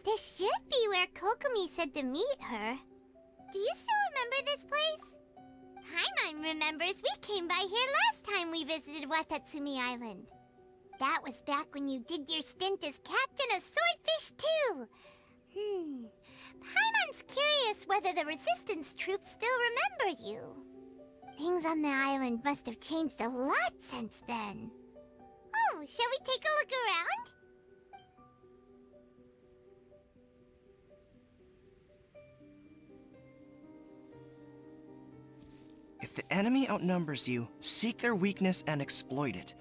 This should be where Kokomi said to meet her. Do you still remember this place? Paimon remembers we came by here last time we visited Watatsumi Island. That was back when you did your stint as captain of Swordfish too. Paimon's curious whether the Resistance troops still remember you. Things on the island must have changed a lot since then. Oh, shall we take a look around? If the enemy outnumbers you, seek their weakness and exploit it.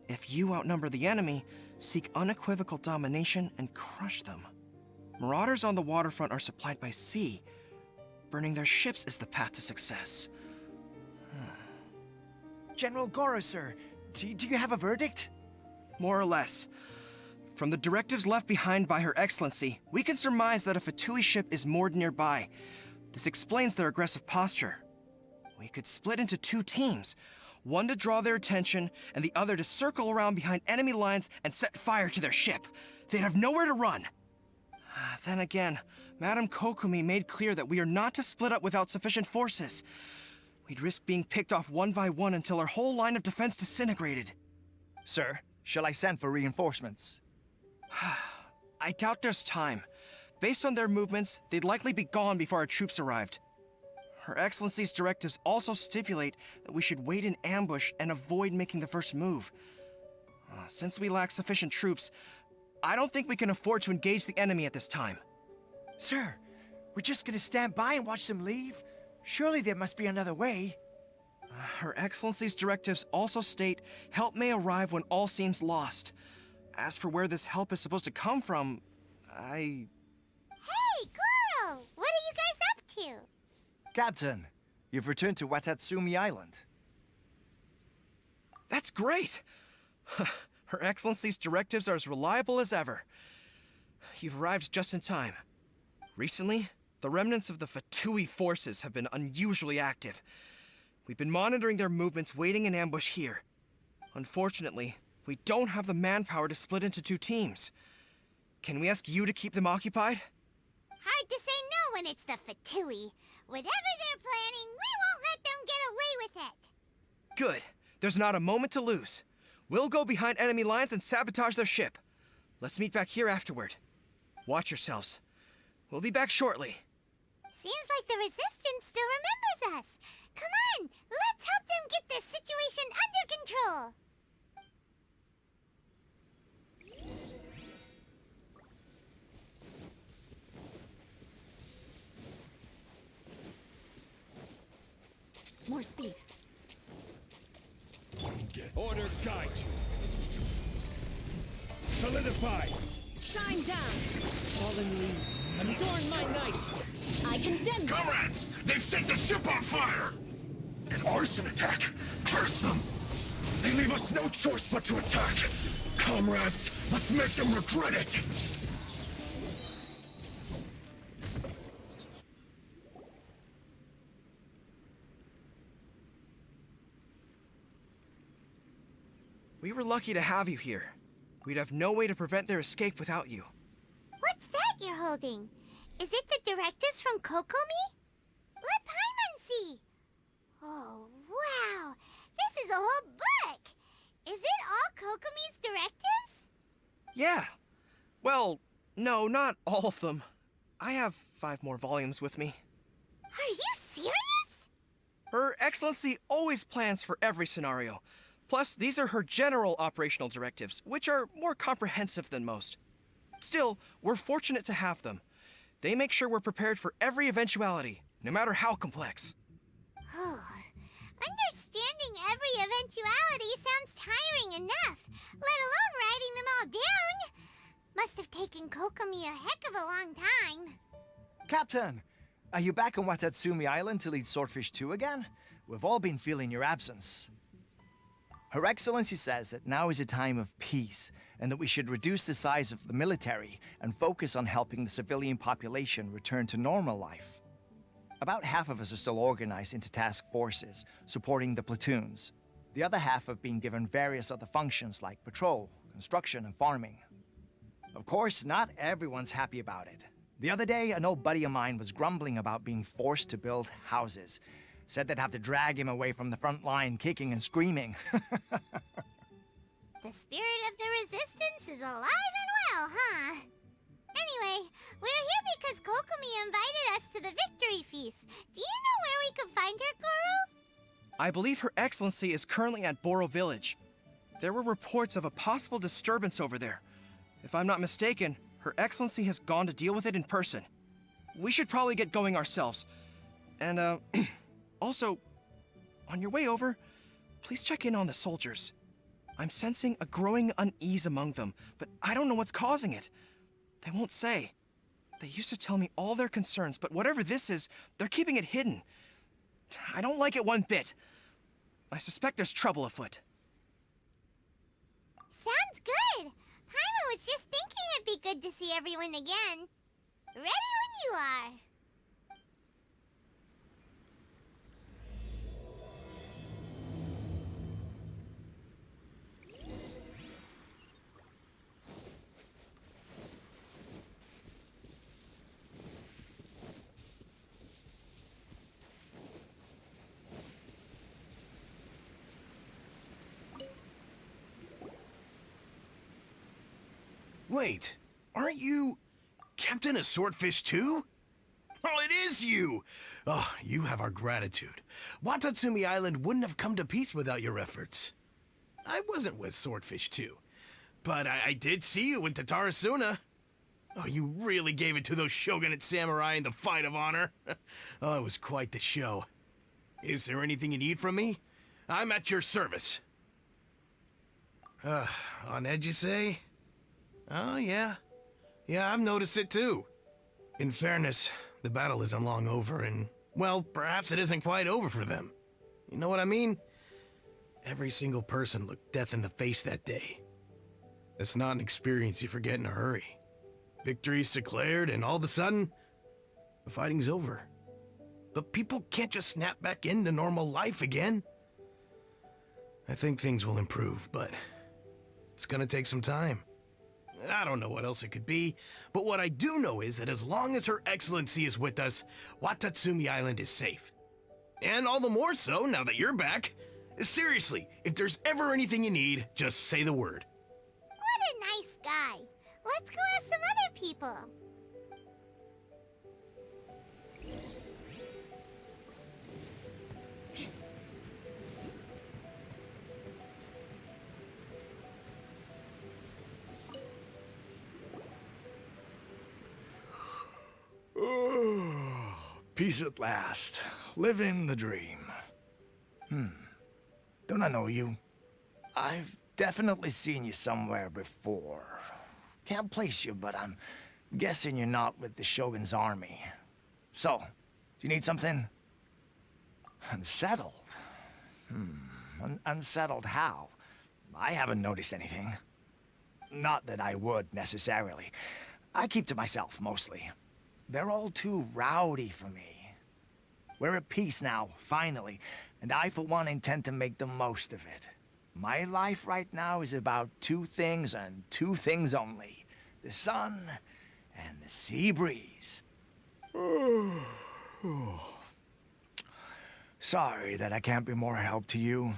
If you outnumber the enemy, seek unequivocal domination and crush them. Marauders on the waterfront are supplied by sea. Burning their ships is the path to success. General Goro, sir, do you have a verdict? More or less. From the directives left behind by Her Excellency, we can surmise that a Fatui ship is moored nearby. This explains their aggressive posture. We could split into two teams, one to draw their attention, and the other to circle around behind enemy lines and set fire to their ship. They'd have nowhere to run. Then again, Madame Kokomi made clear that we are not to split up without sufficient forces. We'd risk being picked off one by one until our whole line of defense disintegrated. Sir, shall I send for reinforcements? I doubt there's time. Based on their movements, they'd likely be gone before our troops arrived. Her Excellency's directives also stipulate that we should wait in ambush and avoid making the first move. Since we lack sufficient troops, I don't think we can afford to engage the enemy at this time. Sir, we're just gonna stand by and watch them leave? Surely there must be another way. Her Excellency's directives also state help may arrive when all seems lost. As for where this help is supposed to come from, Hey, Goro! What are you guys up to? Captain, you've returned to Watatsumi Island. That's great! Her Excellency's directives are as reliable as ever. You've arrived just in time. Recently, the remnants of the Fatui forces have been unusually active. We've been monitoring their movements, waiting in ambush here. Unfortunately, we don't have the manpower to split into two teams. Can we ask you to keep them occupied? Hard to say no when it's the Fatui. Whatever they're planning, we won't let them get away with it. Good. There's not a moment to lose. We'll go behind enemy lines and sabotage their ship. Let's meet back here afterward. Watch yourselves. We'll be back shortly. Seems like the Resistance still remembers us. Come on, let's help them get this situation under control. More speed. Order guide you. Solidify. Shine down. Fallen leaves. Adorn my night. I condemn them. Comrades, they've set the ship on fire. An arson attack. Curse them. They leave us no choice but to attack. Comrades, let's make them regret it. We were lucky to have you here. We'd have no way to prevent their escape without you. What's that you're holding? Is it the directives from Kokomi? Let Paimon see. Oh, wow. This is a whole book. Is it all Kokomi's directives? Yeah. Well, no, not all of them. I have 5 more volumes with me. Are you serious? Her Excellency always plans for every scenario. Plus, these are her general operational directives, which are more comprehensive than most. Still, we're fortunate to have them. They make sure we're prepared for every eventuality, no matter how complex. Oh, understanding every eventuality sounds tiring enough, let alone writing them all down. Must have taken Kokomi a heck of a long time. Captain, are you back on Watatsumi Island to lead Swordfish 2 again? We've all been feeling your absence. Her Excellency says that now is a time of peace, and that we should reduce the size of the military and focus on helping the civilian population return to normal life. About half of us are still organized into task forces, supporting the platoons. The other half have been given various other functions like patrol, construction, and farming. Of course, not everyone's happy about it. The other day, an old buddy of mine was grumbling about being forced to build houses. Said they'd have to drag him away from the front line, kicking and screaming. The spirit of the resistance is alive and well, huh? Anyway, we're here because Kokomi invited us to the victory feast. Do you know where we could find her, Goro? I believe Her Excellency is currently at Boro Village. There were reports of a possible disturbance over there. If I'm not mistaken, Her Excellency has gone to deal with it in person. We should probably get going ourselves. And, also, on your way over, please check in on the soldiers. I'm sensing a growing unease among them, but I don't know what's causing it. They won't say. They used to tell me all their concerns, but whatever this is, they're keeping it hidden. I don't like it one bit. I suspect there's trouble afoot. Sounds good. Paimon was just thinking it'd be good to see everyone again. Ready when you are. Wait, aren't you Captain of Swordfish too? Oh, it is you! Oh, you have our gratitude. Watatsumi Island wouldn't have come to peace without your efforts. I wasn't with Swordfish 2, but I did see you with Tatarasuna. Oh, you really gave it to those shogunate samurai in the fight of honor. Oh, it was quite the show. Is there anything you need from me? I'm at your service. On edge, you say? Oh, yeah. Yeah, I've noticed it too. In fairness, the battle isn't long over, and, well, perhaps it isn't quite over for them. You know what I mean? Every single person looked death in the face that day. It's not an experience you forget in a hurry. Victory's declared, and all of a sudden, the fighting's over. But people can't just snap back into normal life again. I think things will improve, but it's gonna take some time. I don't know what else it could be, but what I do know is that as long as Her Excellency is with us, Watatsumi Island is safe. And all the more so now that you're back. Seriously, if there's ever anything you need, just say the word. What a nice guy. Let's go ask some other people. Oh, peace at last. Living the dream. Don't I know you? I've definitely seen you somewhere before. Can't place you, but I'm guessing you're not with the Shogun's army. So, do you need something? Unsettled? Unsettled how? I haven't noticed anything. Not that I would, necessarily. I keep to myself, mostly. They're all too rowdy for me. We're at peace now, finally, and I, for one, intend to make the most of it. My life right now is about two things and two things only. The sun and the sea breeze. Sorry that I can't be more help to you.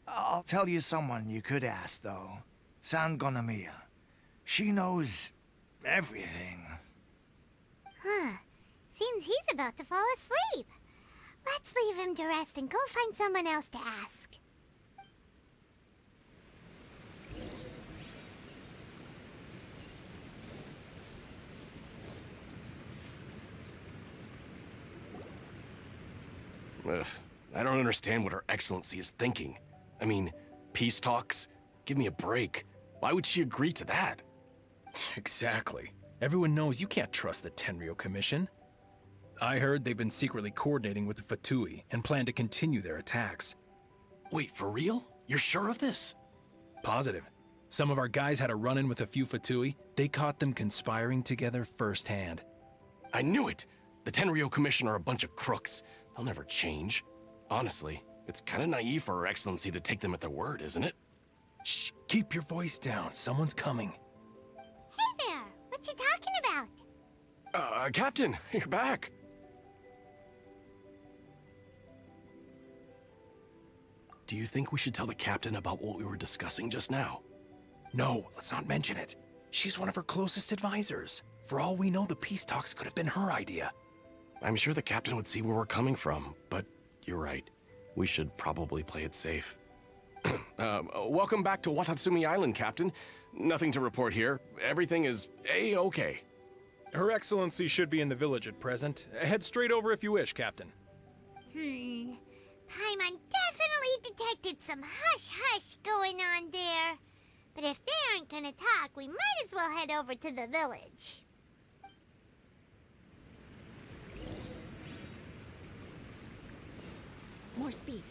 I'll tell you someone you could ask, though. Sangonomiya. She knows everything. Huh. Seems he's about to fall asleep. Let's leave him to rest and go find someone else to ask. Ugh, I don't understand what Her Excellency is thinking. I mean, peace talks? Give me a break. Why would she agree to that? Exactly. Everyone knows you can't trust the Tenryo Commission. I heard they've been secretly coordinating with the Fatui and plan to continue their attacks. Wait, for real? You're sure of this? Positive. Some of our guys had a run-in with a few Fatui. They caught them conspiring together firsthand. I knew it! The Tenryo Commission are a bunch of crooks. They'll never change. Honestly, it's kind of naive for Her Excellency to take them at their word, isn't it? Shh, keep your voice down. Someone's coming. Hey what you talking about? Captain, you're back. Do you think we should tell the captain about what we were discussing just now? No, let's not mention it. She's one of her closest advisors. For all we know, the peace talks could have been her idea. I'm sure the captain would see where we're coming from, but you're right. We should probably play it safe. Welcome back to Watatsumi Island, Captain. Nothing to report here. Everything is A-okay. Her Excellency should be in the village at present. Head straight over if you wish, Captain. Paimon definitely detected some hush-hush going on there. But if they aren't gonna talk, we might as well head over to the village. More speed.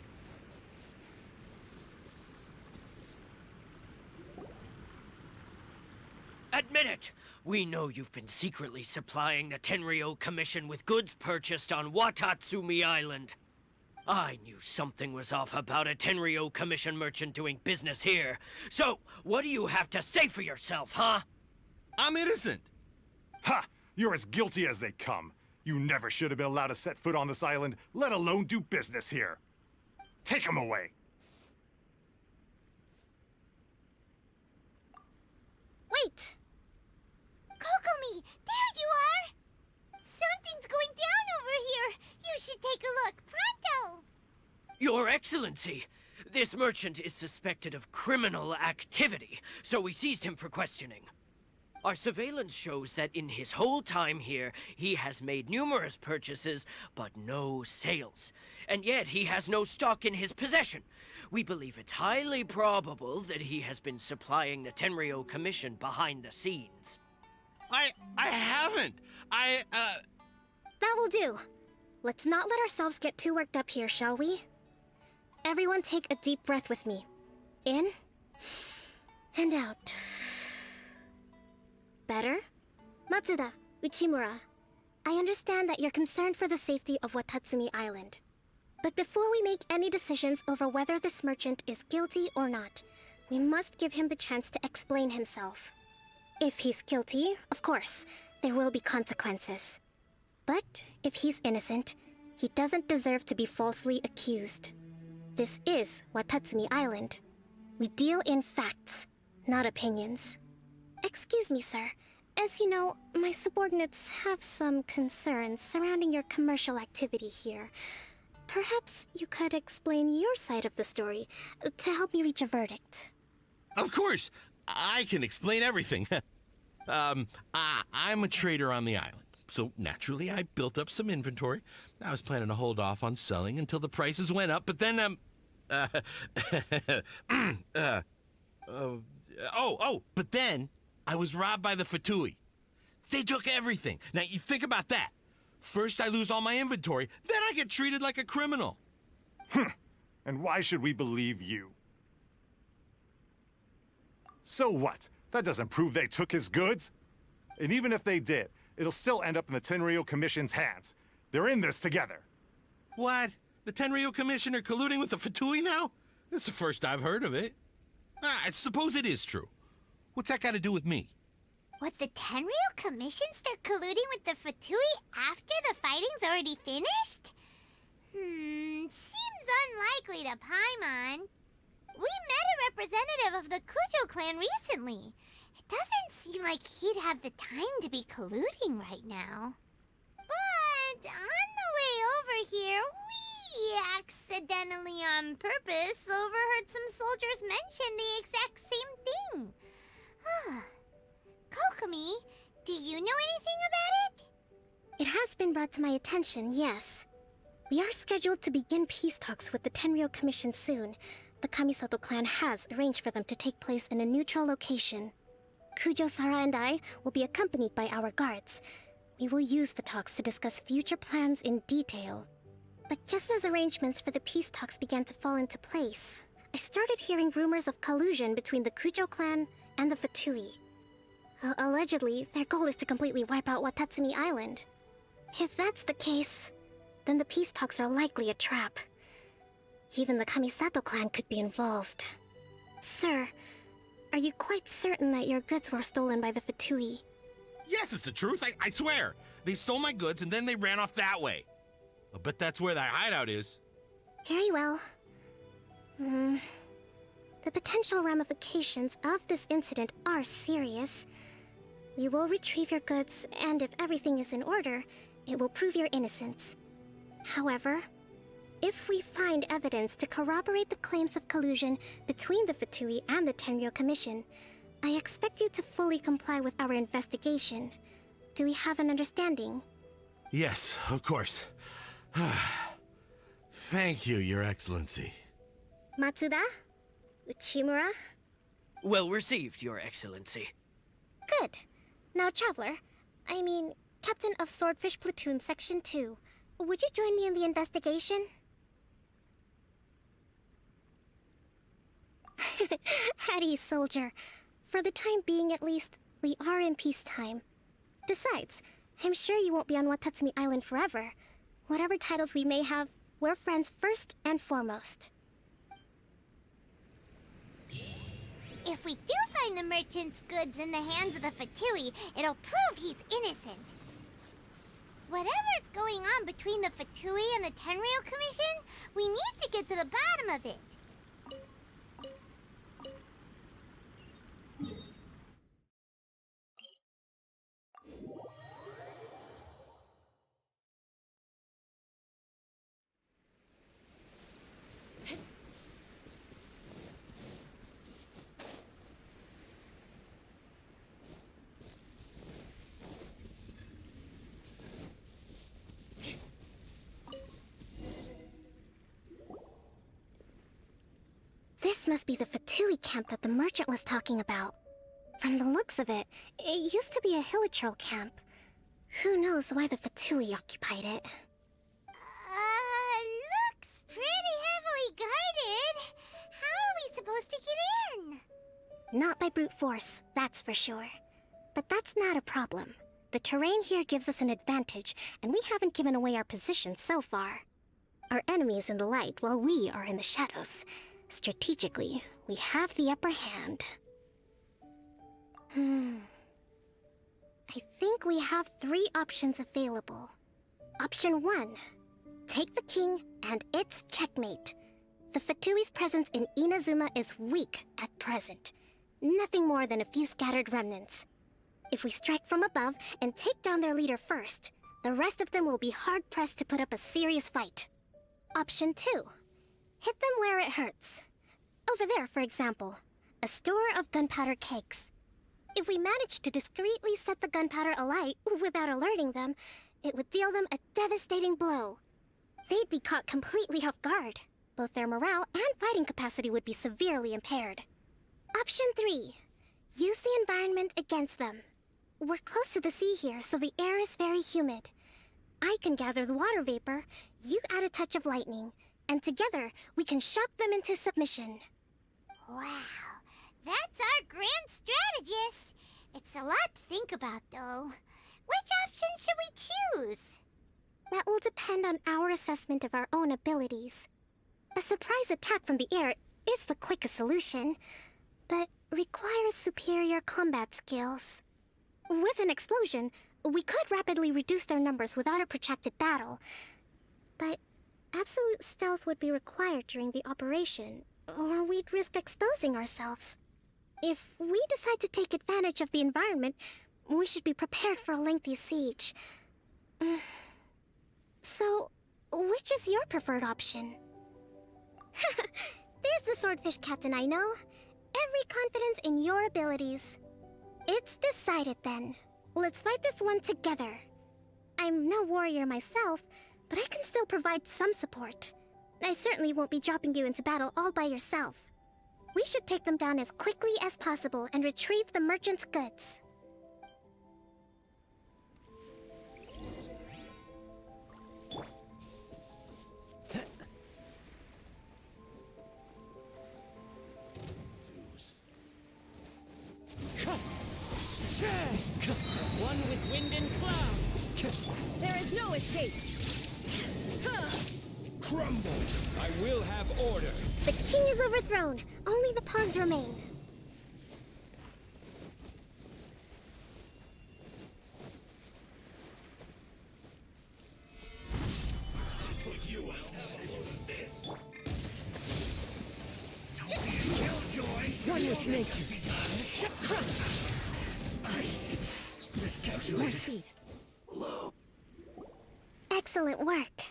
Admit it! We know you've been secretly supplying the Tenryou Commission with goods purchased on Watatsumi Island. I knew something was off about a Tenryou Commission merchant doing business here. So, what do you have to say for yourself, huh? I'm innocent! Ha! You're as guilty as they come. You never should have been allowed to set foot on this island, let alone do business here. Take him away! Wait! Kokomi, there you are! Something's going down over here! You should take a look, pronto! Your Excellency! This merchant is suspected of criminal activity, so we seized him for questioning. Our surveillance shows that in his whole time here, he has made numerous purchases, but no sales. And yet he has no stock in his possession. We believe it's highly probable that he has been supplying the Tenryou Commission behind the scenes. I haven't. That will do. Let's not let ourselves get too worked up here, shall we? Everyone take a deep breath with me. In and out. Better? Matsuda, Uchimura, I understand that you're concerned for the safety of Watatsumi Island. But before we make any decisions over whether this merchant is guilty or not, we must give him the chance to explain himself. If he's guilty, of course, there will be consequences. But if he's innocent, he doesn't deserve to be falsely accused. This is Watatsumi Island. We deal in facts, not opinions. Excuse me, sir. As you know, my subordinates have some concerns surrounding your commercial activity here. Perhaps you could explain your side of the story to help me reach a verdict. Of course, I can explain everything. I'm a trader on the island, so naturally I built up some inventory. I was planning to hold off on selling until the prices went up, but then, but then I was robbed by the Fatui. They took everything. Now, you think about that. First I lose all my inventory, then I get treated like a criminal. And why should we believe you? So what? That doesn't prove they took his goods. And even if they did, it'll still end up in the Tenryou Commission's hands. They're in this together. What? The Tenryou Commission are colluding with the Fatui now? This is the first I've heard of it. I suppose it is true. What's that got to do with me? Would the Tenryou Commission start colluding with the Fatui after the fighting's already finished? Seems unlikely to Paimon. We met a representative of the Kujo clan recently. It doesn't seem like he'd have the time to be colluding right now. But on the way over here, we accidentally on purpose overheard some soldiers mention the exact same thing. Kokomi, do you know anything about it? It has been brought to my attention, yes. We are scheduled to begin peace talks with the Tenryou Commission soon. The Kamisato clan has arranged for them to take place in a neutral location. Kujo-Sara and I will be accompanied by our guards. We will use the talks to discuss future plans in detail. But just as arrangements for the peace talks began to fall into place, I started hearing rumors of collusion between the Kujo clan and the Fatui. Allegedly, their goal is to completely wipe out Watatsumi Island. If that's the case, then the peace talks are likely a trap. Even the Kamisato clan could be involved. Sir, are you quite certain that your goods were stolen by the Fatui? Yes, it's the truth. I swear. They stole my goods and then they ran off that way. I bet that's where that hideout is. Very well. The potential ramifications of this incident are serious. We will retrieve your goods, and if everything is in order, it will prove your innocence. However, if we find evidence to corroborate the claims of collusion between the Fatui and the Tenryou Commission, I expect you to fully comply with our investigation. Do we have an understanding? Yes, of course. Thank you, Your Excellency. Matsuda? Uchimura? Well received, Your Excellency. Good. Now, Traveler, Captain of Swordfish Platoon Section 2, would you join me in the investigation? At ease, soldier. For the time being, at least, we are in peacetime. Besides, I'm sure you won't be on Watatsumi Island forever. Whatever titles we may have, we're friends first and foremost. If we do find the merchant's goods in the hands of the Fatui, it'll prove he's innocent. Whatever's going on between the Fatui and the Tenryou Commission, we need to get to the bottom of it. This must be the Fatui camp that the merchant was talking about. From the looks of it, it used to be a Hilichurl camp. Who knows why the Fatui occupied it? Looks pretty heavily guarded. How are we supposed to get in? Not by brute force, that's for sure. But that's not a problem. The terrain here gives us an advantage, and we haven't given away our position so far. Our enemy is in the light, while we are in the shadows. Strategically, we have the upper hand. I think we have 3 options available. Option 1. Take the king, and it's checkmate. The Fatui's presence in Inazuma is weak at present. Nothing more than a few scattered remnants. If we strike from above and take down their leader first, the rest of them will be hard-pressed to put up a serious fight. Option 2. Hit them where it hurts. Over there, for example, a store of gunpowder cakes. If we manage to discreetly set the gunpowder alight without alerting them, it would deal them a devastating blow. They'd be caught completely off guard. Both their morale and fighting capacity would be severely impaired. Option 3. Use the environment against them. We're close to the sea here, so the air is very humid. I can gather the water vapor, you add a touch of lightning, and together we can shock them into submission. Wow, that's our grand strategist. It's a lot to think about, though. Which option should we choose? That will depend on our assessment of our own abilities. A surprise attack from the air is the quickest solution, but requires superior combat skills. With an explosion, we could rapidly reduce their numbers without a protracted battle, but absolute stealth would be required during the operation, or we'd risk exposing ourselves. If we decide to take advantage of the environment, we should be prepared for a lengthy siege. So, which is your preferred option? There's the swordfish captain I know. Every confidence in your abilities. It's decided then. Let's fight this one together. I'm no warrior myself, but I can still provide some support. I certainly won't be dropping you into battle all by yourself. We should take them down as quickly as possible and retrieve the merchant's goods. One with wind and cloud. There is no escape. Crumble! I will have order. The king is overthrown. Only the pawns remain. Cold nature. More speed. Excellent work.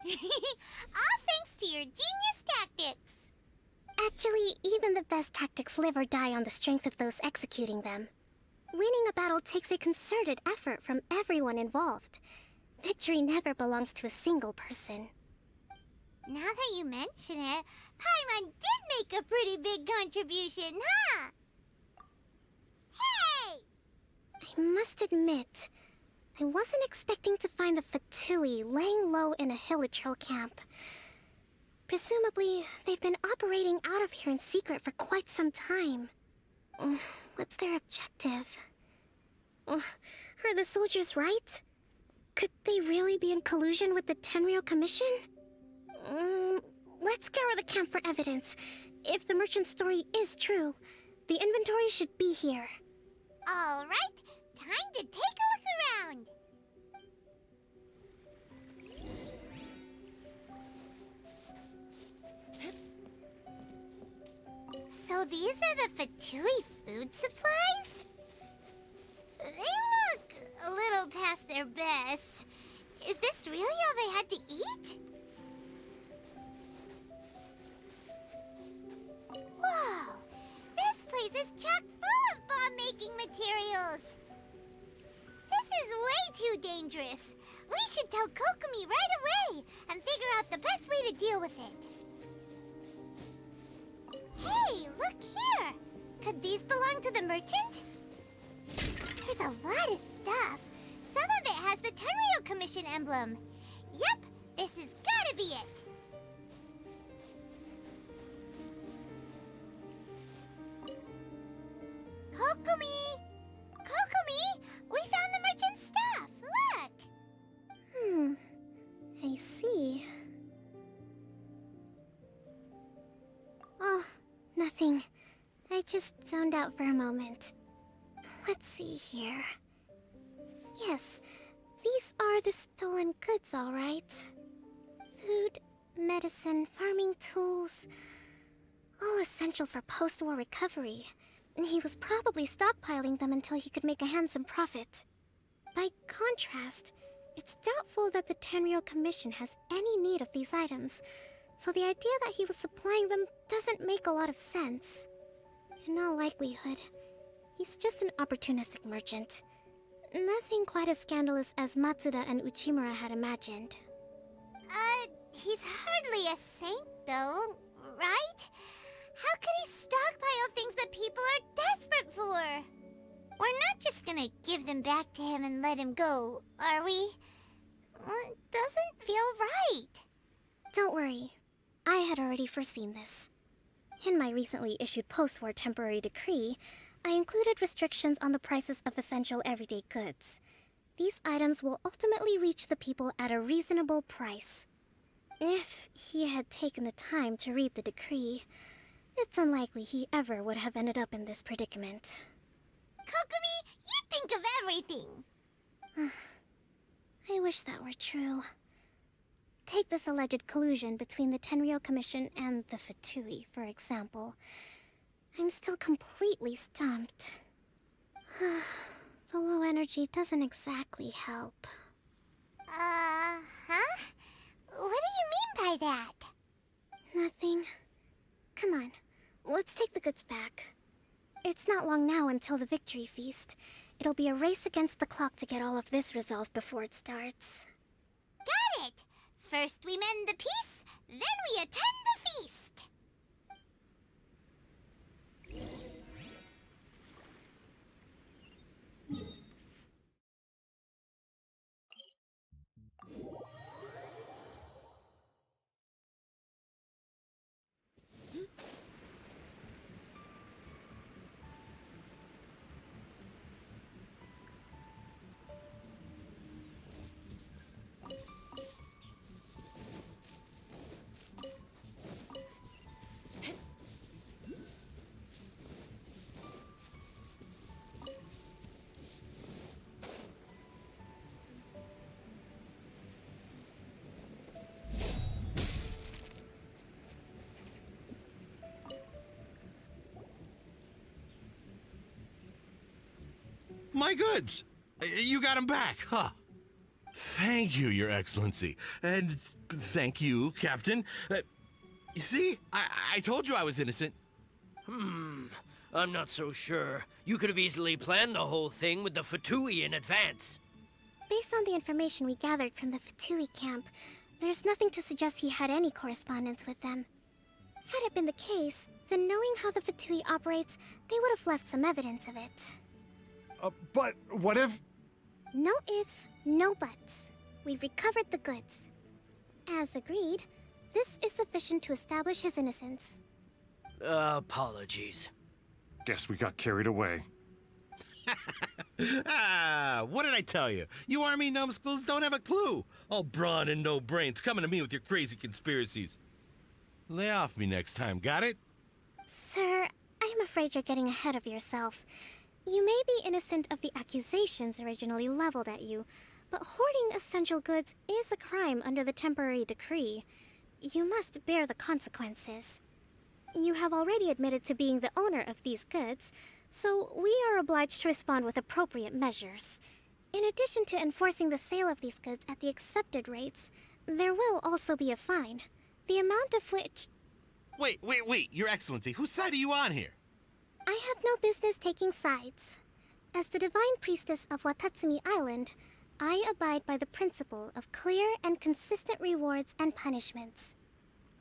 All thanks to your genius tactics. Actually, even the best tactics live or die on the strength of those executing them. Winning a battle takes a concerted effort from everyone involved. Victory never belongs to a single person. Now that you mention it, Paimon did make a pretty big contribution, huh? Hey! I must admit, I wasn't expecting to find the Fatui laying low in a Hilichurl camp. Presumably, they've been operating out of here in secret for quite some time. What's their objective? Are the soldiers right? Could they really be in collusion with the Tenryou Commission? Let's scour the camp for evidence. If the merchant's story is true, the inventory should be here. All right, time to take a look around. So these are the Fatui food supplies? They look a little past their best. Is this really all they had to eat? Whoa! This place is chock full of bomb-making materials! This is way too dangerous! We should tell Kokomi right away and figure out the best way to deal with it. Hey, look here! Could these belong to the merchant? There's a lot of stuff. Some of it has the Tenryou Commission emblem. Yep, this has gotta be it. Kokomi! Kokomi! We found the merchant's stuff! Look! I see. Oh, nothing. I just zoned out for a moment. Let's see here. Yes, these are the stolen goods, all right. Food, medicine, farming tools. All essential for post-war recovery. He was probably stockpiling them until he could make a handsome profit. By contrast, it's doubtful that the Tenryou Commission has any need of these items, so the idea that he was supplying them doesn't make a lot of sense. In all likelihood, he's just an opportunistic merchant. Nothing quite as scandalous as Matsuda and Uchimura had imagined. He's hardly a saint, though, right? How could he stockpile things that people are desperate for? We're not just gonna give them back to him and let him go, are we? It doesn't feel right. Don't worry. I had already foreseen this. In my recently issued post-war temporary decree, I included restrictions on the prices of essential everyday goods. These items will ultimately reach the people at a reasonable price. If he had taken the time to read the decree, it's unlikely he ever would have ended up in this predicament. Kokomi, you think of everything! I wish that were true. Take this alleged collusion between the Tenryou Commission and the Fatui, for example. I'm still completely stumped. The low energy doesn't exactly help. Huh? What do you mean by that? Nothing. Come on, let's take the goods back. It's not long now until the victory feast. It'll be a race against the clock to get all of this resolved before it starts. Got it! First we mend the peace, then we attend the feast! My goods! You got them back, huh? Thank you, Your Excellency. And thank you, Captain. You see, I told you I was innocent. I'm not so sure. You could have easily planned the whole thing with the Fatui in advance. Based on the information we gathered from the Fatui camp, there's nothing to suggest he had any correspondence with them. Had it been the case, then knowing how the Fatui operates, they would have left some evidence of it. But what if... No ifs, no buts. We've recovered the goods. As agreed, this is sufficient to establish his innocence. Apologies. Guess we got carried away. What did I tell you? You army numbskulls don't have a clue. All brawn and no brains coming to me with your crazy conspiracies. Lay off me next time, got it? Sir, I'm afraid you're getting ahead of yourself. You may be innocent of the accusations originally leveled at you, but hoarding essential goods is a crime under the temporary decree. You must bear the consequences. You have already admitted to being the owner of these goods, so we are obliged to respond with appropriate measures. In addition to enforcing the sale of these goods at the accepted rates, there will also be a fine, the amount of which... Wait, Your Excellency, whose side are you on here? I have no business taking sides. As the Divine Priestess of Watatsumi Island, I abide by the principle of clear and consistent rewards and punishments.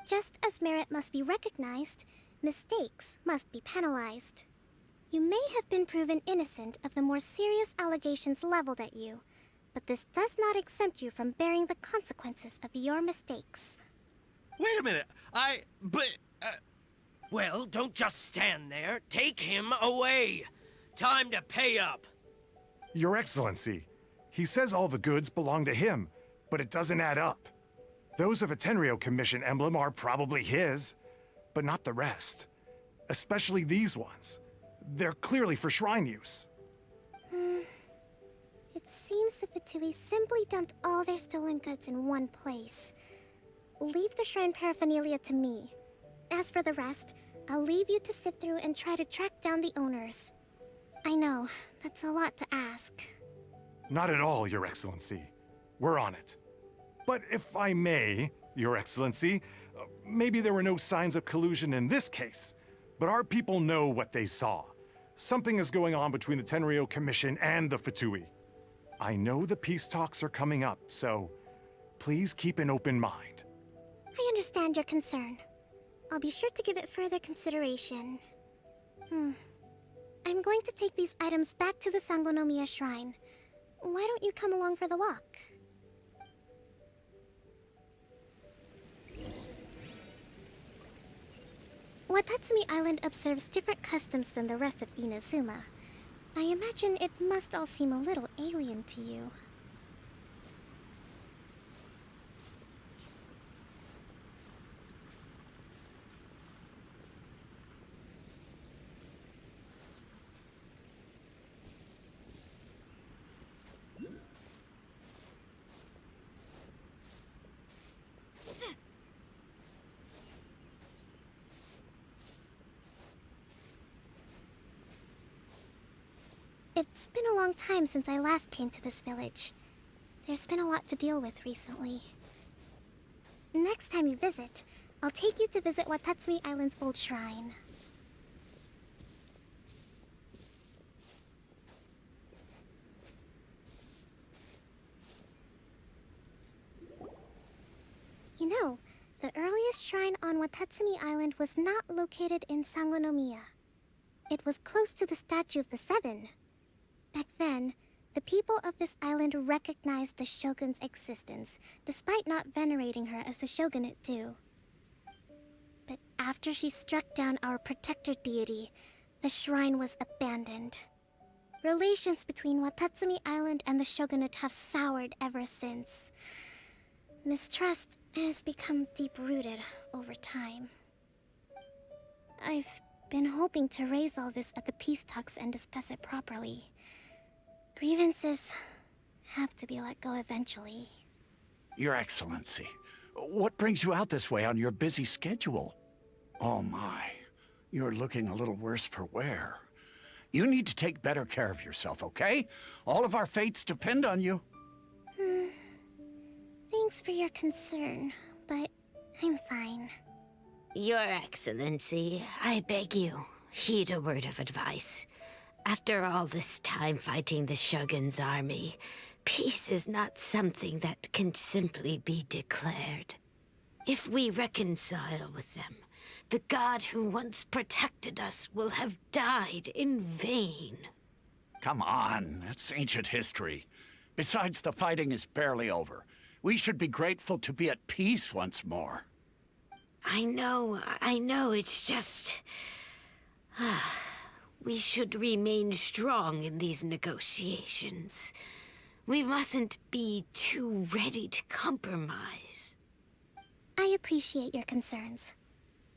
Just as merit must be recognized, mistakes must be penalized. You may have been proven innocent of the more serious allegations leveled at you, but this does not exempt you from bearing the consequences of your mistakes. Wait a minute, Well, don't just stand there. Take him away. Time to pay up. Your Excellency, he says all the goods belong to him, but it doesn't add up. Those of a Tenryo Commission emblem are probably his, but not the rest. Especially these ones. They're clearly for shrine use. It seems the Fatui simply dumped all their stolen goods in one place. Leave the shrine paraphernalia to me. As for the rest, I'll leave you to sift through and try to track down the owners. I know, that's a lot to ask. Not at all, Your Excellency. We're on it. But if I may, Your Excellency, maybe there were no signs of collusion in this case, but our people know what they saw. Something is going on between the Tenryo Commission and the Fatui. I know the peace talks are coming up, so please keep an open mind. I understand your concern. I'll be sure to give it further consideration. I'm going to take these items back to the Sangonomiya shrine. Why don't you come along for the walk? Watatsumi Island observes different customs than the rest of Inazuma. I imagine it must all seem a little alien to you. It's been a long time since I last came to this village. There's been a lot to deal with recently. Next time you visit, I'll take you to visit Watatsumi Island's old shrine. You know, the earliest shrine on Watatsumi Island was not located in Sangonomiya. It was close to the Statue of the Seven. Back then, the people of this island recognized the Shogun's existence, despite not venerating her as the Shogunate do. But after she struck down our protector deity, the shrine was abandoned. Relations between Watatsumi Island and the Shogunate have soured ever since. Mistrust has become deep-rooted over time. I've been hoping to raise all this at the peace talks and discuss it properly. Grievances have to be let go eventually. Your Excellency, what brings you out this way on your busy schedule? Oh my, you're looking a little worse for wear. You need to take better care of yourself, okay? All of our fates depend on you. Thanks for your concern, but I'm fine. Your Excellency, I beg you, heed a word of advice. After all this time fighting the Shogun's army, peace is not something that can simply be declared. If we reconcile with them, the god who once protected us will have died in vain. Come on, that's ancient history. Besides, the fighting is barely over. We should be grateful to be at peace once more. I know, it's just... We should remain strong in these negotiations. We mustn't be too ready to compromise. I appreciate your concerns.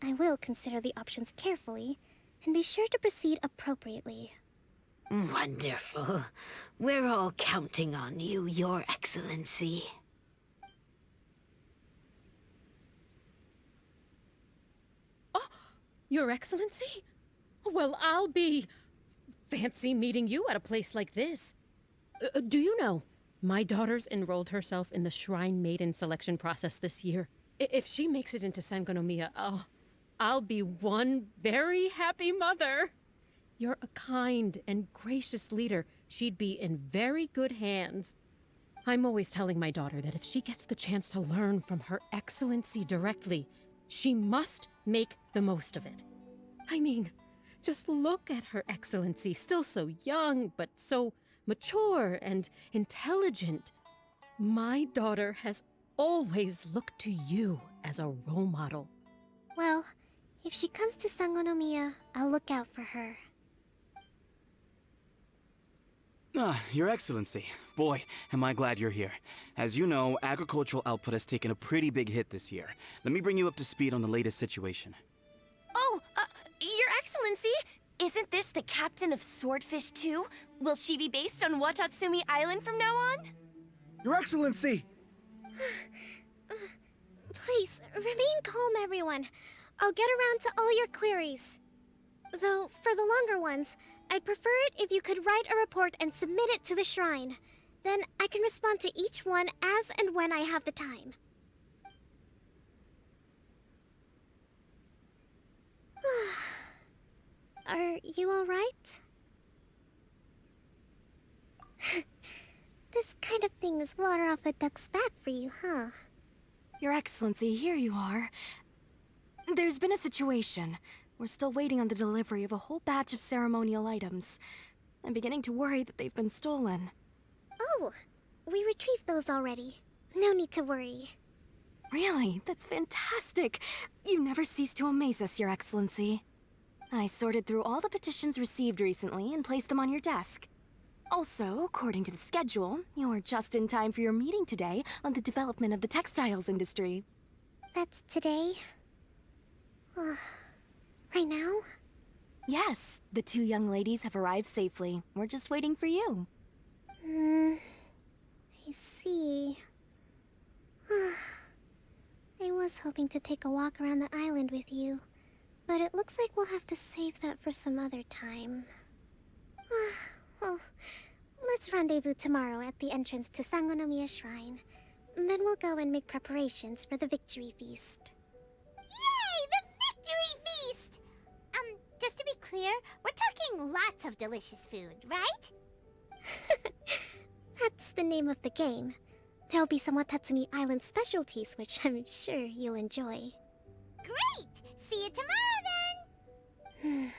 I will consider the options carefully, and be sure to proceed appropriately. Wonderful. We're all counting on you, Your Excellency. Oh, Your Excellency? Well, I'll be... fancy meeting you at a place like this. Do you know, my daughter's enrolled herself in the Shrine Maiden selection process this year. If she makes it into Sangonomiya, I'll be one very happy mother. You're a kind and gracious leader. She'd be in very good hands. I'm always telling my daughter that if she gets the chance to learn from Her Excellency directly, she must make the most of it. I mean, just look at Her Excellency, still so young, but so mature and intelligent. My daughter has always looked to you as a role model. Well, if she comes to Sangonomiya, I'll look out for her. Your Excellency. Boy, am I glad you're here. As you know, agricultural output has taken a pretty big hit this year. Let me bring you up to speed on the latest situation. Oh, Your Excellency! Isn't this the captain of Swordfish 2? Will she be based on Watatsumi Island from now on? Your Excellency! Please, remain calm, everyone. I'll get around to all your queries. Though, for the longer ones, I'd prefer it if you could write a report and submit it to the shrine. Then I can respond to each one as and when I have the time. Are you alright? This kind of thing is water off a duck's back for you, huh? Your Excellency, here you are. There's been a situation. We're still waiting on the delivery of a whole batch of ceremonial items. I'm beginning to worry that they've been stolen. Oh, we retrieved those already. No need to worry. Really? That's fantastic! You never cease to amaze us, Your Excellency. I sorted through all the petitions received recently and placed them on your desk. Also, according to the schedule, you're just in time for your meeting today on the development of the textiles industry. That's today? Right now? Yes, the two young ladies have arrived safely. We're just waiting for you. I see. I was hoping to take a walk around the island with you, but it looks like we'll have to save that for some other time. Well, let's rendezvous tomorrow at the entrance to Sangonomiya Shrine. Then we'll go and make preparations for the victory feast. Yay! The victory feast! Just to be clear, we're talking lots of delicious food, right? That's the name of the game. There'll be some Watatsumi Island specialties, which I'm sure you'll enjoy. Great! See you tomorrow then!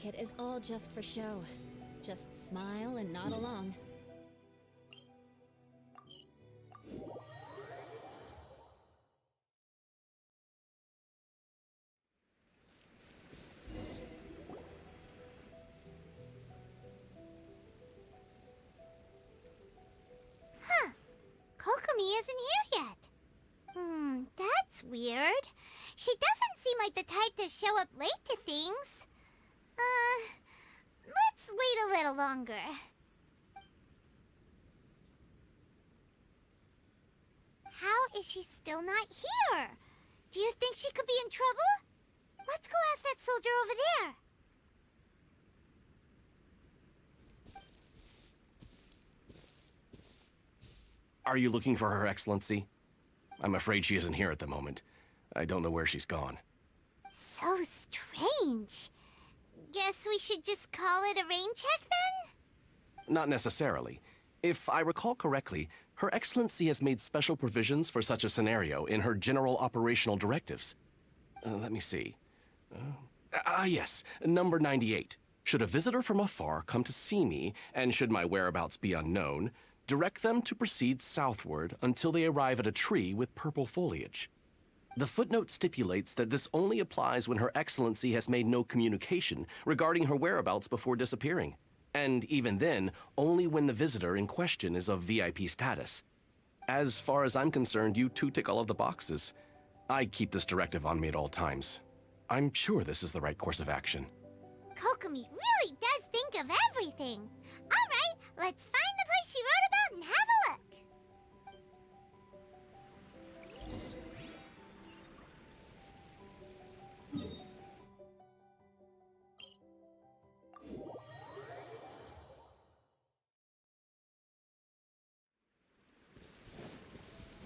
etiquette is all just for show. Just smile and nod along. Huh. Kokomi isn't here yet. That's weird. She doesn't seem like the type to show up late to things. Let's wait a little longer. How is she still not here? Do you think she could be in trouble? Let's go ask that soldier over there. Are you looking for Her Excellency? I'm afraid she isn't here at the moment. I don't know where she's gone. So strange. Guess we should just call it a rain check then? Not necessarily. If I recall correctly, Her Excellency has made special provisions for such a scenario in her general operational directives. Let me see. Yes, number 98. Should a visitor from afar come to see me, and should my whereabouts be unknown, direct them to proceed southward until they arrive at a tree with purple foliage. The footnote stipulates that this only applies when Her Excellency has made no communication regarding her whereabouts before disappearing, and even then, only when the visitor in question is of VIP status. As far as I'm concerned, you two tick all of the boxes. I keep this directive on me at all times. I'm sure this is the right course of action. Kokomi really does think of everything. All right, let's find the place she wrote about and have a look.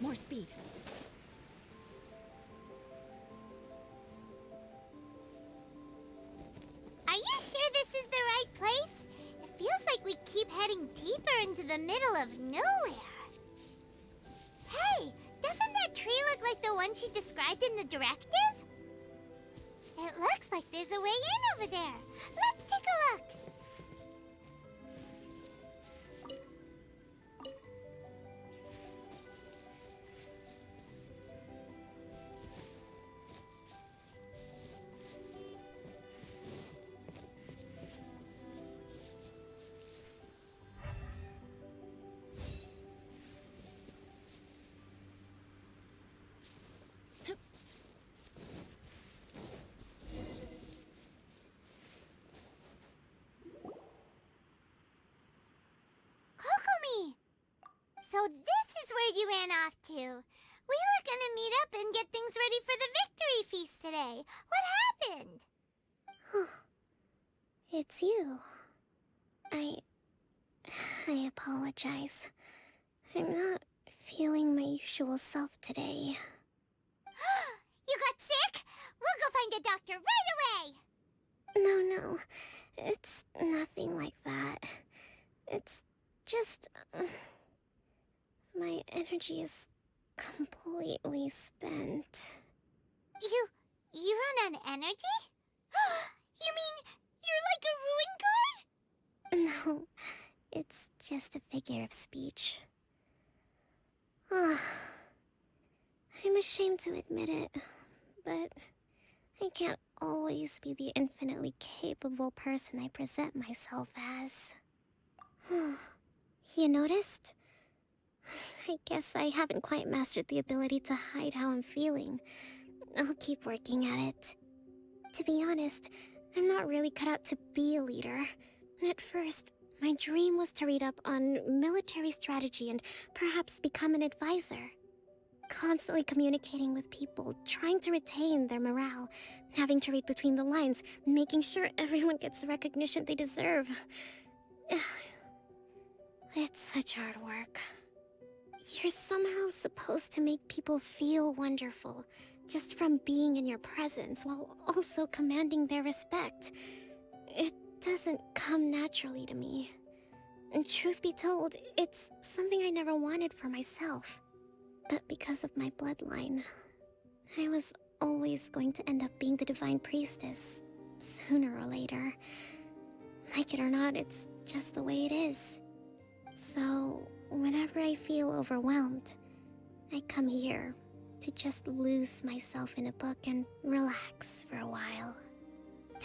More speed. Are you sure this is the right place? It feels like we keep heading deeper into the middle of nowhere. Hey, doesn't that tree look like the one she described in the directive? It looks like there's a way in over there. Let's take a look. Kokomi! So this is where you ran off to. We were gonna meet up and get things ready for the victory feast today. What happened? It's you. I apologize. I'm not feeling my usual self today. You got sick? We'll go find a doctor right away! No. It's nothing like that. It's just... my energy is completely spent. You run on energy? You mean you're like a ruin guard? No, it's just a figure of speech. I'm ashamed to admit it, but I can't always be the infinitely capable person I present myself as. You noticed? I guess I haven't quite mastered the ability to hide how I'm feeling. I'll keep working at it. To be honest, I'm not really cut out to be a leader. At first, my dream was to read up on military strategy and perhaps become an advisor. Constantly communicating with people, trying to retain their morale, having to read between the lines, making sure everyone gets the recognition they deserve. It's such hard work. You're somehow supposed to make people feel wonderful, just from being in your presence, while also commanding their respect. It doesn't come naturally to me. And truth be told, it's something I never wanted for myself. But because of my bloodline, I was always going to end up being the Divine Priestess, sooner or later. Like it or not, it's just the way it is. So, whenever I feel overwhelmed, I come here to just lose myself in a book and relax for a while.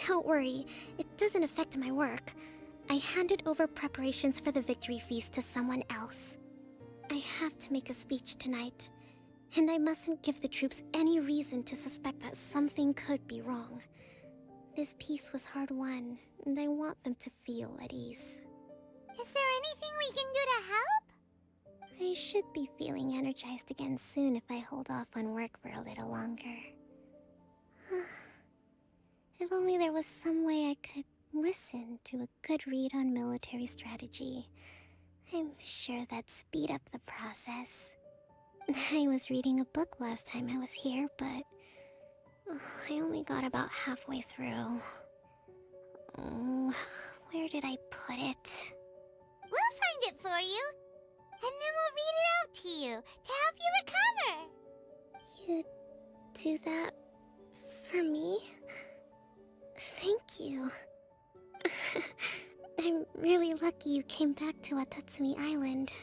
Don't worry, it doesn't affect my work. I handed over preparations for the victory feast to someone else. I have to make a speech tonight, and I mustn't give the troops any reason to suspect that something could be wrong. This peace was hard-won, and I want them to feel at ease. Is there anything we can do to help? I should be feeling energized again soon if I hold off on work for a little longer. If only there was some way I could listen to a good read on military strategy. I'm sure that'd speed up the process. I was reading a book last time I was here, but I only got about halfway through. Where did I put it? We'll find it for you, and then we'll read it out to you to help you recover. You do that for me? Thank you. I'm really lucky you came back to Watatsumi Island.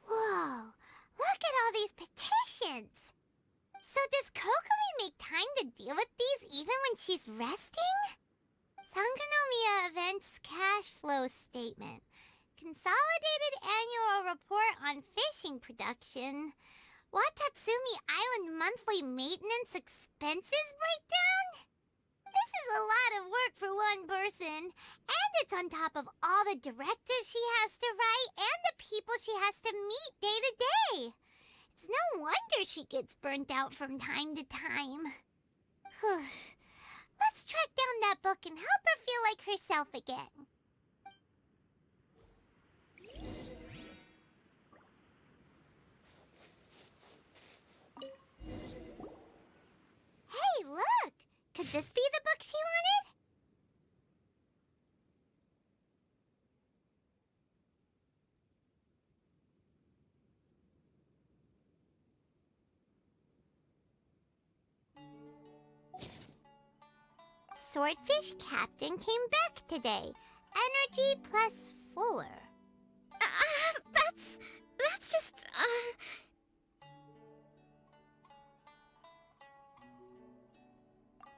Whoa, look at all these petitions! So does Kokomi make time to deal with these even when she's resting? Sangonomiya Events Cash Flow Statement. Consolidated Annual Report on Fishing Production. Watatsumi Island Monthly Maintenance Expenses Breakdown? This is a lot of work for one person, and it's on top of all the directives she has to write and the people she has to meet day to day. It's no wonder she gets burnt out from time to time. Let's track down that book and help her feel like herself again. Hey, look! Could this be the book she wanted? Swordfish Captain came back today. Energy +4. That's just,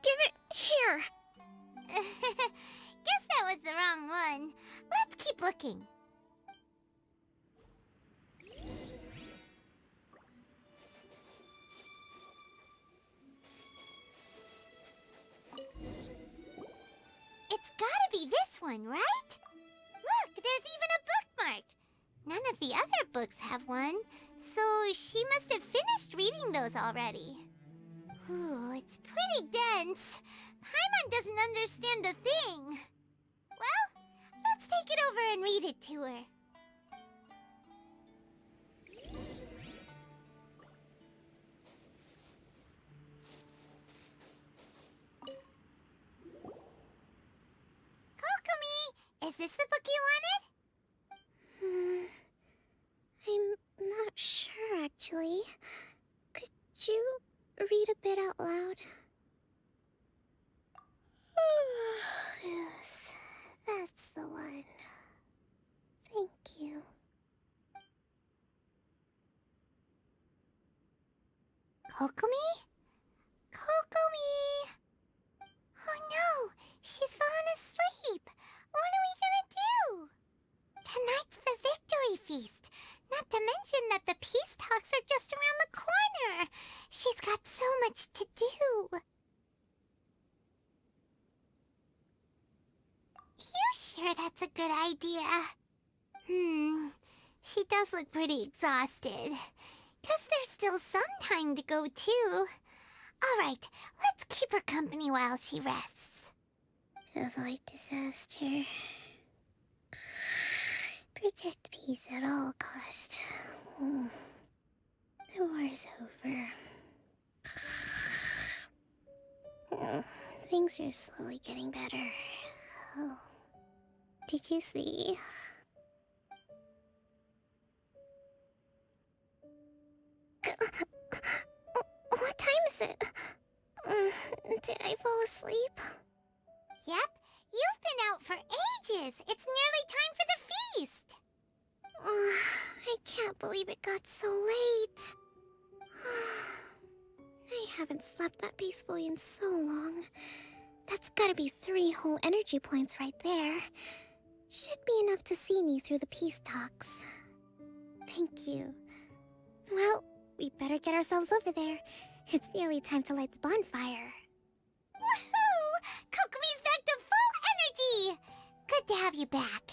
Give it here! Guess that was the wrong one. Let's keep looking. It's gotta be this one, right? Look, there's even a bookmark. None of the other books have one, so she must have finished reading those already. Ooh, it's pretty dense. Paimon doesn't understand a thing. Well, let's take it over and read it to her. Kokomi, is this the book you wanted? I'm not sure, actually. Could you read a bit out loud? Yes, that's the one. Thank you. Kokomi? Kokomi! Oh no, she's fallen asleep. What are we gonna do? Tonight's the victory feast. Not to mention that the peace talks are just around the corner. She's got so much to do. You sure that's a good idea? She does look pretty exhausted. Guess there's still some time to go, too. Alright, let's keep her company while she rests. Avoid disaster. Protect peace at all costs. The war's over. Things are slowly getting better. Oh. did you see? What time is it? Did I fall asleep? Yep, you've been out for ages. It's nearly time for the feast. I can't believe it got so late. I haven't slept that peacefully in so long. That's gotta be 3 whole energy points right there. Should be enough to see me through the peace talks. Thank you. Well, we better get ourselves over there. It's nearly time to light the bonfire. Woohoo! Kokomi's back to full energy! Good to have you back.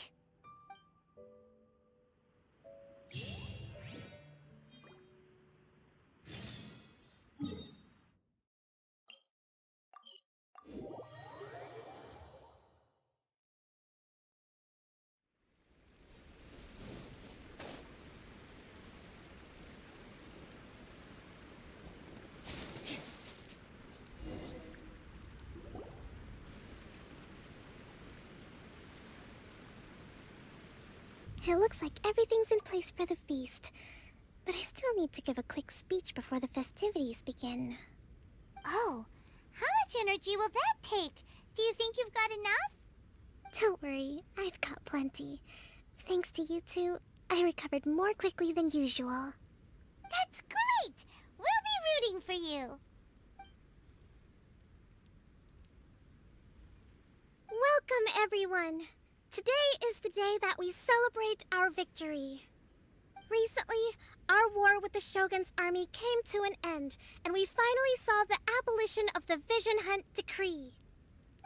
It looks like everything's in place for the feast. But I still need to give a quick speech before the festivities begin. Oh, how much energy will that take? Do you think you've got enough? Don't worry, I've got plenty. Thanks to you two, I recovered more quickly than usual. That's great! We'll be rooting for you. Welcome, everyone! Today is the day that we celebrate our victory. Recently, our war with the Shogun's army came to an end, and we finally saw the abolition of the Vision Hunt Decree.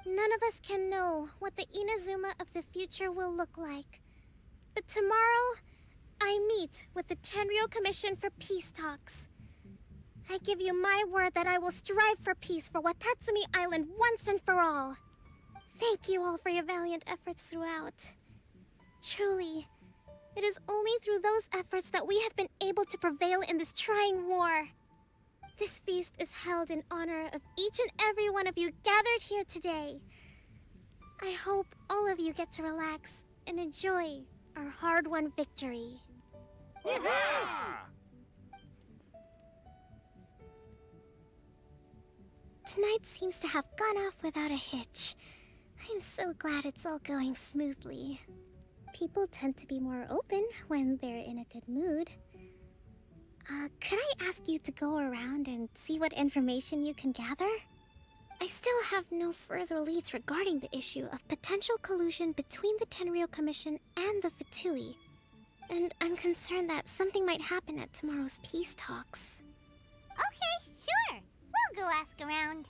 None of us can know what the Inazuma of the future will look like. But tomorrow, I meet with the Tenryou Commission for peace talks. I give you my word that I will strive for peace for Watatsumi Island once and for all. Thank you all for your valiant efforts throughout. Truly, it is only through those efforts that we have been able to prevail in this trying war. This feast is held in honor of each and every one of you gathered here today. I hope all of you get to relax and enjoy our hard-won victory. Tonight seems to have gone off without a hitch. I'm so glad it's all going smoothly. People tend to be more open when they're in a good mood. Could I ask you to go around and see what information you can gather? I still have no further leads regarding the issue of potential collusion between the Tenryou Commission and the Fatui. And I'm concerned that something might happen at tomorrow's peace talks. Okay, sure. We'll go ask around.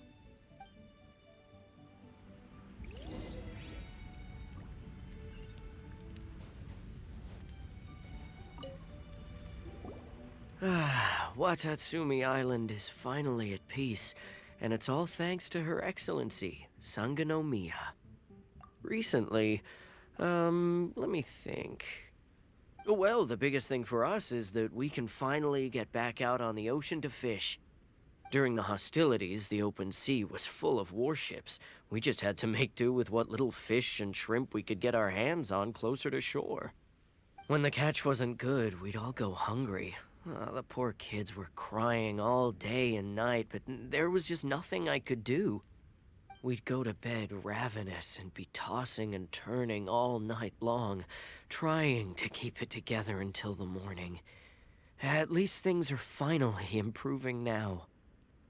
Watatsumi Island is finally at peace, and it's all thanks to Her Excellency, Sangonomiya. Recently, let me think. Well, the biggest thing for us is that we can finally get back out on the ocean to fish. During the hostilities, the open sea was full of warships. We just had to make do with what little fish and shrimp we could get our hands on closer to shore. When the catch wasn't good, we'd all go hungry. The poor kids were crying all day and night, but there was just nothing I could do. We'd go to bed ravenous and be tossing and turning all night long, trying to keep it together until the morning. At least things are finally improving now.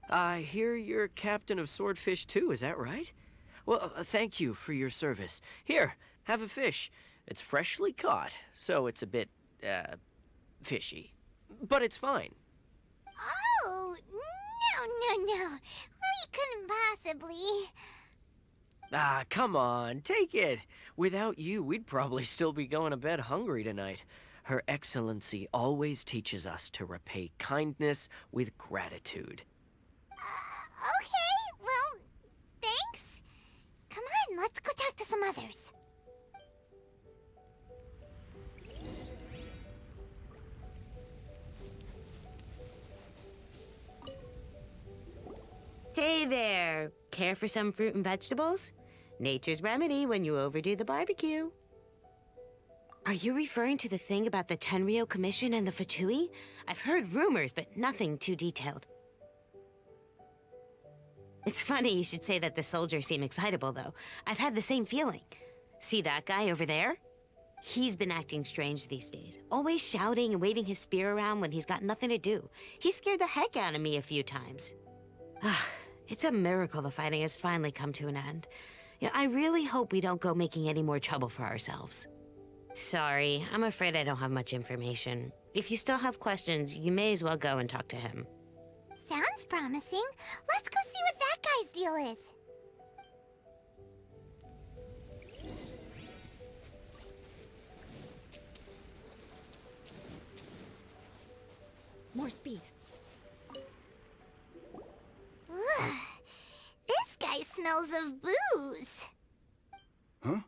I hear you're captain of Swordfish too, is that right? Well, thank you for your service. Here, have a fish. It's freshly caught, so it's a bit, fishy. But it's fine. Oh, no. We couldn't possibly. Come on, take it. Without you, we'd probably still be going to bed hungry tonight. Her Excellency always teaches us to repay kindness with gratitude. Okay, well, thanks. Come on, let's go talk to some others. Hey there! Care for some fruit and vegetables? Nature's remedy when you overdo the barbecue. Are you referring to the thing about the Tenryo Commission and the Fatui? I've heard rumors, but nothing too detailed. It's funny you should say that the soldiers seem excitable, though. I've had the same feeling. See that guy over there? He's been acting strange these days. Always shouting and waving his spear around when he's got nothing to do. He scared the heck out of me a few times. It's a miracle the fighting has finally come to an end. Yeah, I really hope we don't go making any more trouble for ourselves. Sorry, I'm afraid I don't have much information. If you still have questions, you may as well go and talk to him. Sounds promising. Let's go see what that guy's deal is. More speed. Ugh. This guy smells of booze. Huh?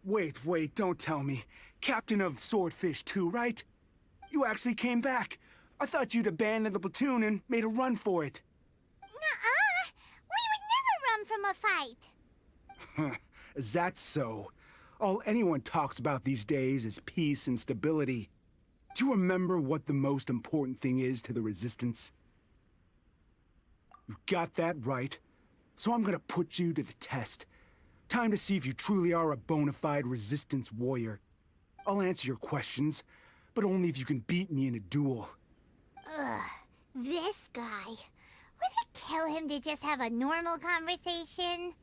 Wait, don't tell me. Captain of Swordfish 2, right? You actually came back. I thought you'd abandoned the platoon and made a run for it. Nuh-uh. We would never run from a fight. Is that so? All anyone talks about these days is peace and stability. Do you remember what the most important thing is to the Resistance? You got that right. So I'm gonna put you to the test. Time to see if you truly are a bona fide Resistance warrior. I'll answer your questions, but only if you can beat me in a duel. Ugh, this guy. Would it kill him to just have a normal conversation?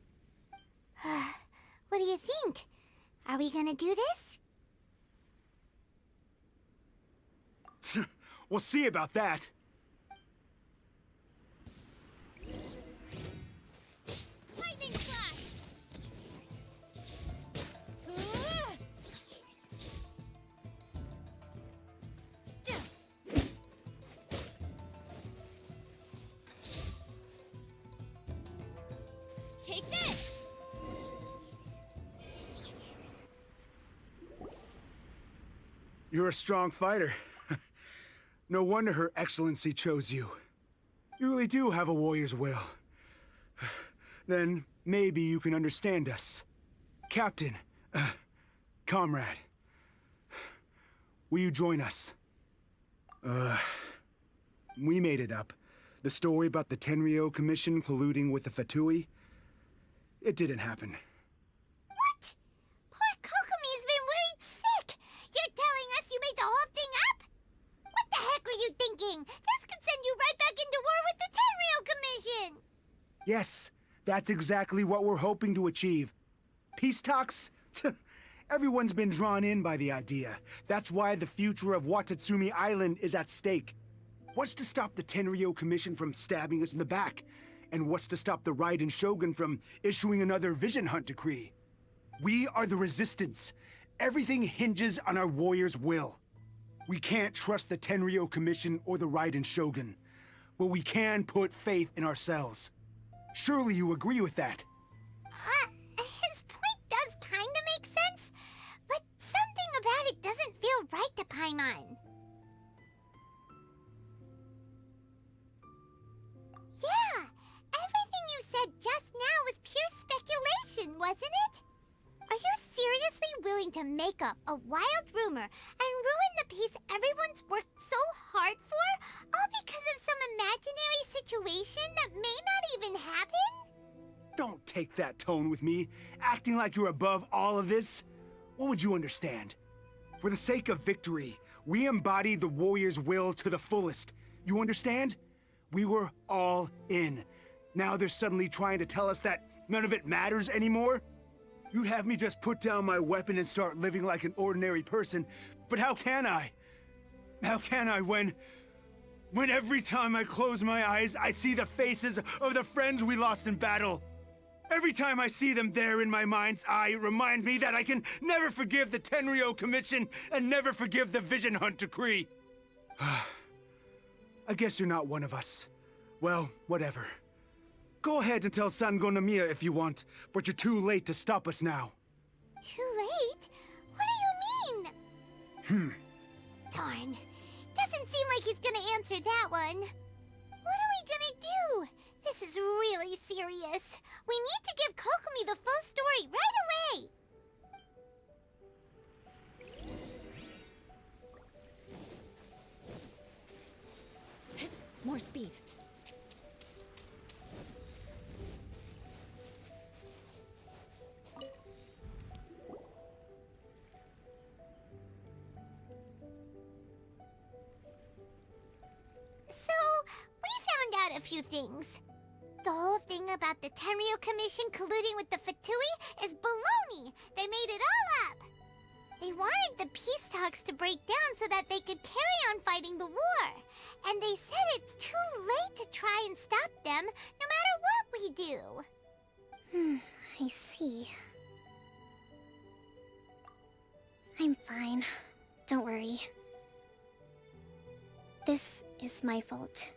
What do you think? Are we gonna do this? We'll see about that. Lightning slash! Take this! You're a strong fighter. No wonder Her Excellency chose you. You really do have a warrior's will. Then maybe you can understand us. Captain, comrade, will you join us? We made it up. The story about the Tenryo Commission colluding with the Fatui, it didn't happen. What? Poor Kokomi's been worried sick. You're telling us you made the whole thing up? What the heck were you thinking? This could send you right back into war with the Tenryo Commission! Yes, that's exactly what we're hoping to achieve. Peace talks? Everyone's been drawn in by the idea. That's why the future of Watatsumi Island is at stake. What's to stop the Tenryo Commission from stabbing us in the back? And what's to stop the Raiden Shogun from issuing another Vision Hunt decree? We are the Resistance. Everything hinges on our warrior's will. We can't trust the Tenryo Commission or the Raiden Shogun, but we can put faith in ourselves. Surely you agree with that? His point does kinda make sense, but something about it doesn't feel right to Paimon. Yeah, everything you said just now was pure speculation, wasn't it? Are you seriously willing to make up a wild rumor and ruin the peace everyone's worked so hard for, all because of some imaginary situation that may not even happen? Don't take that tone with me, acting like you're above all of this. What would you understand? For the sake of victory, we embodied the warrior's will to the fullest. You understand? We were all in. Now they're suddenly trying to tell us that none of it matters anymore? You'd have me just put down my weapon and start living like an ordinary person, but how can I? How can I when every time I close my eyes, I see the faces of the friends we lost in battle? Every time I see them there in my mind's eye, it reminds me that I can never forgive the Tenryo Commission and never forgive the Vision Hunt decree. I guess you're not one of us. Well, whatever. Go ahead and tell Sangonomiya if you want, but you're too late to stop us now. Too late? What do you mean? Darn. Doesn't seem like he's gonna answer that one. What are we gonna do? This is really serious. We need to give Kokomi the full story right away. more speed. So, we found out a few things. The whole thing about the Tenryo Commission colluding with the Fatui is baloney. They made it all up. They wanted the peace talks to break down so that they could carry on fighting the war. And they said it's too late to try and stop them, no matter what we do. I see. I'm fine. Don't worry. This is my fault.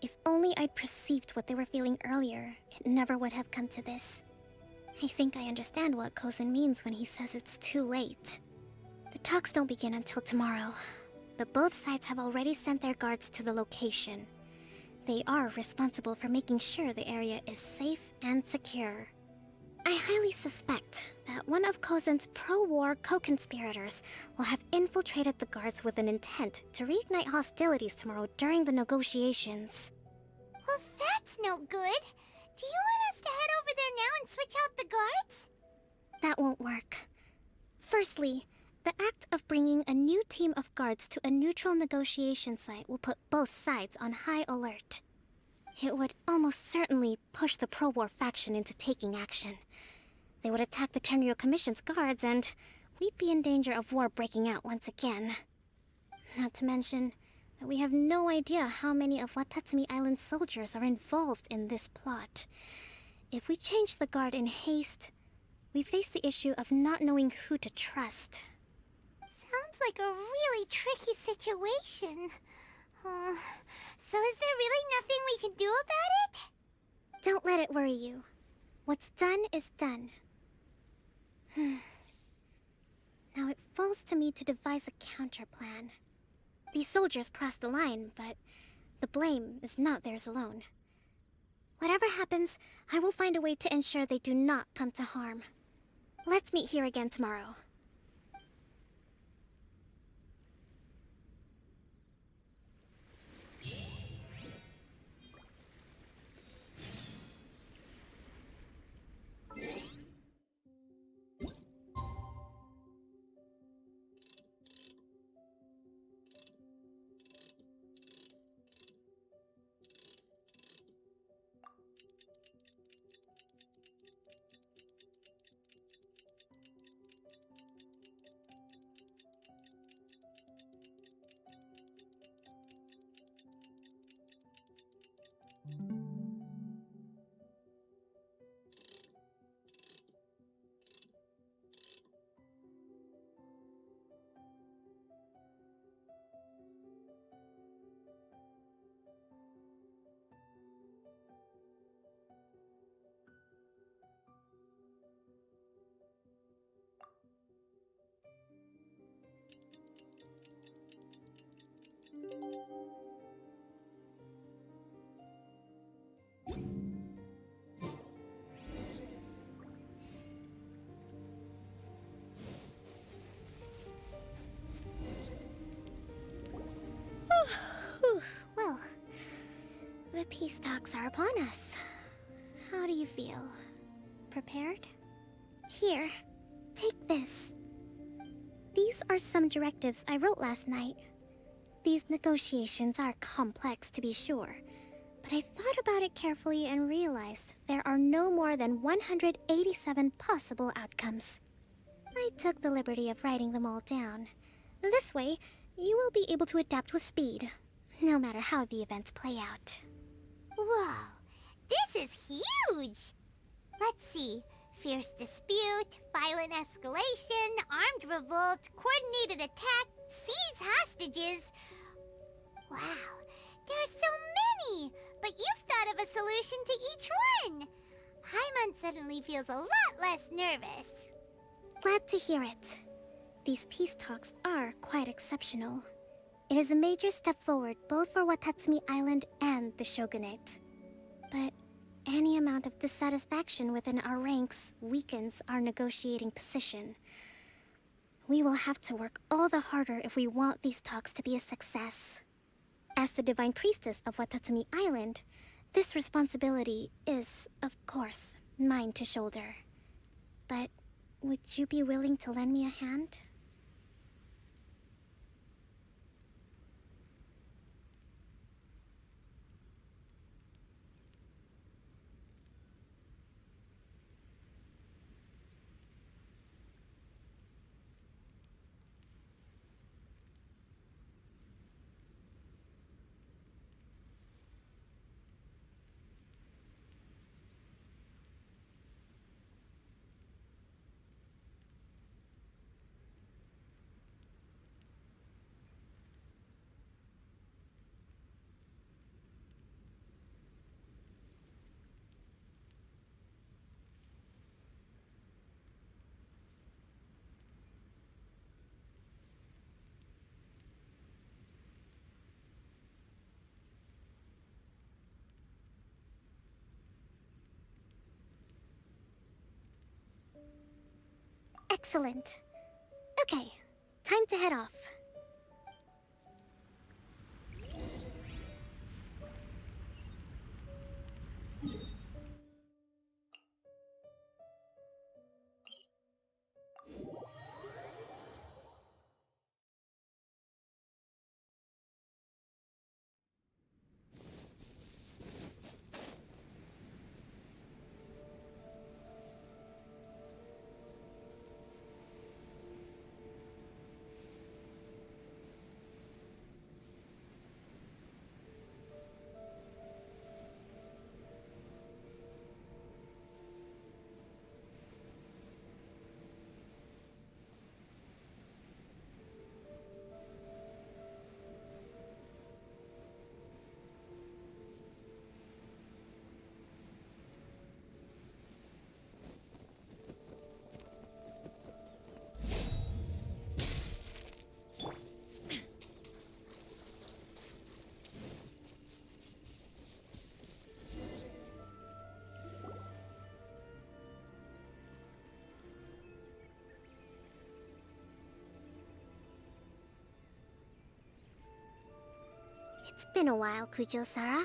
If only I'd perceived what they were feeling earlier, it never would have come to this. I think I understand what Kozin means when he says it's too late. The talks don't begin until tomorrow, but both sides have already sent their guards to the location. They are responsible for making sure the area is safe and secure. I highly suspect that one of Kozin's pro-war co-conspirators will have infiltrated the guards with an intent to reignite hostilities tomorrow during the negotiations. Well, that's no good. Do you want us to head over there now and switch out the guards? That won't work. Firstly, the act of bringing a new team of guards to a neutral negotiation site will put both sides on high alert. It would almost certainly push the pro-war faction into taking action. They would attack the Tenryo Commission's guards, and we'd be in danger of war breaking out once again. Not to mention that we have no idea how many of Watatsumi Island's soldiers are involved in this plot. If we change the guard in haste, we face the issue of not knowing who to trust. Sounds like a really tricky situation. So is there really nothing we can do about it? Don't let it worry you. What's done is done. Now it falls to me to devise a counterplan. These soldiers crossed the line, but the blame is not theirs alone. Whatever happens, I will find a way to ensure they do not come to harm. Let's meet here again tomorrow. Well, the peace talks are upon us. How do you feel? Prepared? Here, take this. These are some directives I wrote last night. These negotiations are complex, to be sure, but I thought about it carefully and realized there are no more than 187 possible outcomes. I took the liberty of writing them all down. This way, you will be able to adapt with speed, no matter how the events play out. Whoa, this is huge! Let's see. Fierce dispute, violent escalation, armed revolt, coordinated attack, seize hostages. Wow, there are so many! But you've thought of a solution to each one! Paimon suddenly feels a lot less nervous. Glad to hear it. These peace talks are quite exceptional. It is a major step forward both for Watatsumi Island and the Shogunate. But any amount of dissatisfaction within our ranks weakens our negotiating position. We will have to work all the harder if we want these talks to be a success. As the Divine Priestess of Watatsumi Island, this responsibility is, of course, mine to shoulder. But would you be willing to lend me a hand? Excellent. Okay, time to head off. It's been a while, Kujo-Sara.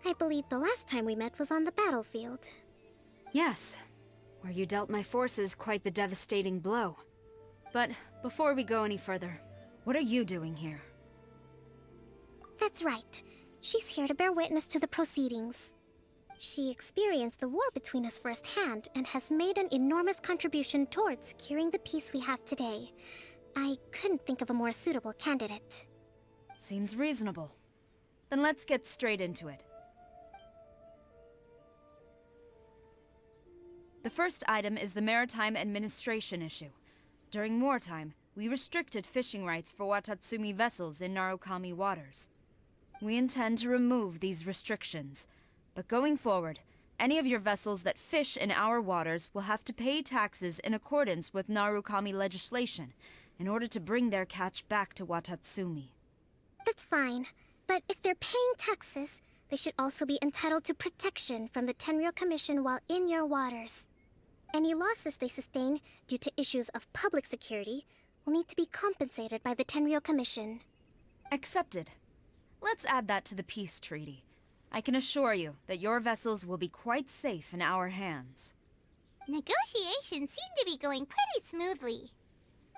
I believe the last time we met was on the battlefield. Yes, where you dealt my forces quite the devastating blow. But before we go any further, what are you doing here? That's right. She's here to bear witness to the proceedings. She experienced the war between us firsthand and has made an enormous contribution towards securing the peace we have today. I couldn't think of a more suitable candidate. Seems reasonable. Then let's get straight into it. The first item is the maritime administration issue. During wartime, we restricted fishing rights for Watatsumi vessels in Narukami waters. We intend to remove these restrictions, but going forward, any of your vessels that fish in our waters will have to pay taxes in accordance with Narukami legislation in order to bring their catch back to Watatsumi. That's fine, but if they're paying taxes, they should also be entitled to protection from the Tenryou Commission while in your waters. Any losses they sustain due to issues of public security will need to be compensated by the Tenryou Commission. Accepted. Let's add that to the peace treaty. I can assure you that your vessels will be quite safe in our hands. Negotiations seem to be going pretty smoothly.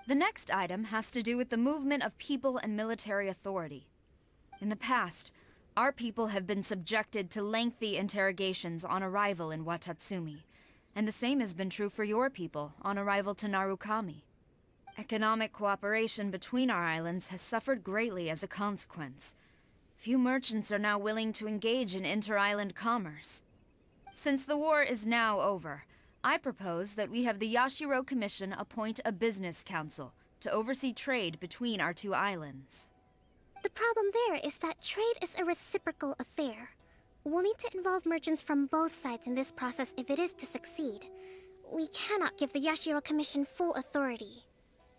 The next item has to do with the movement of people and military authority. In the past, our people have been subjected to lengthy interrogations on arrival in Watatsumi, and the same has been true for your people on arrival to Narukami. Economic cooperation between our islands has suffered greatly as a consequence. Few merchants are now willing to engage in inter-island commerce. Since the war is now over, I propose that we have the Yashiro Commission appoint a business council to oversee trade between our two islands. The problem there is that trade is a reciprocal affair. We'll need to involve merchants from both sides in this process if it is to succeed. We cannot give the Yashiro Commission full authority.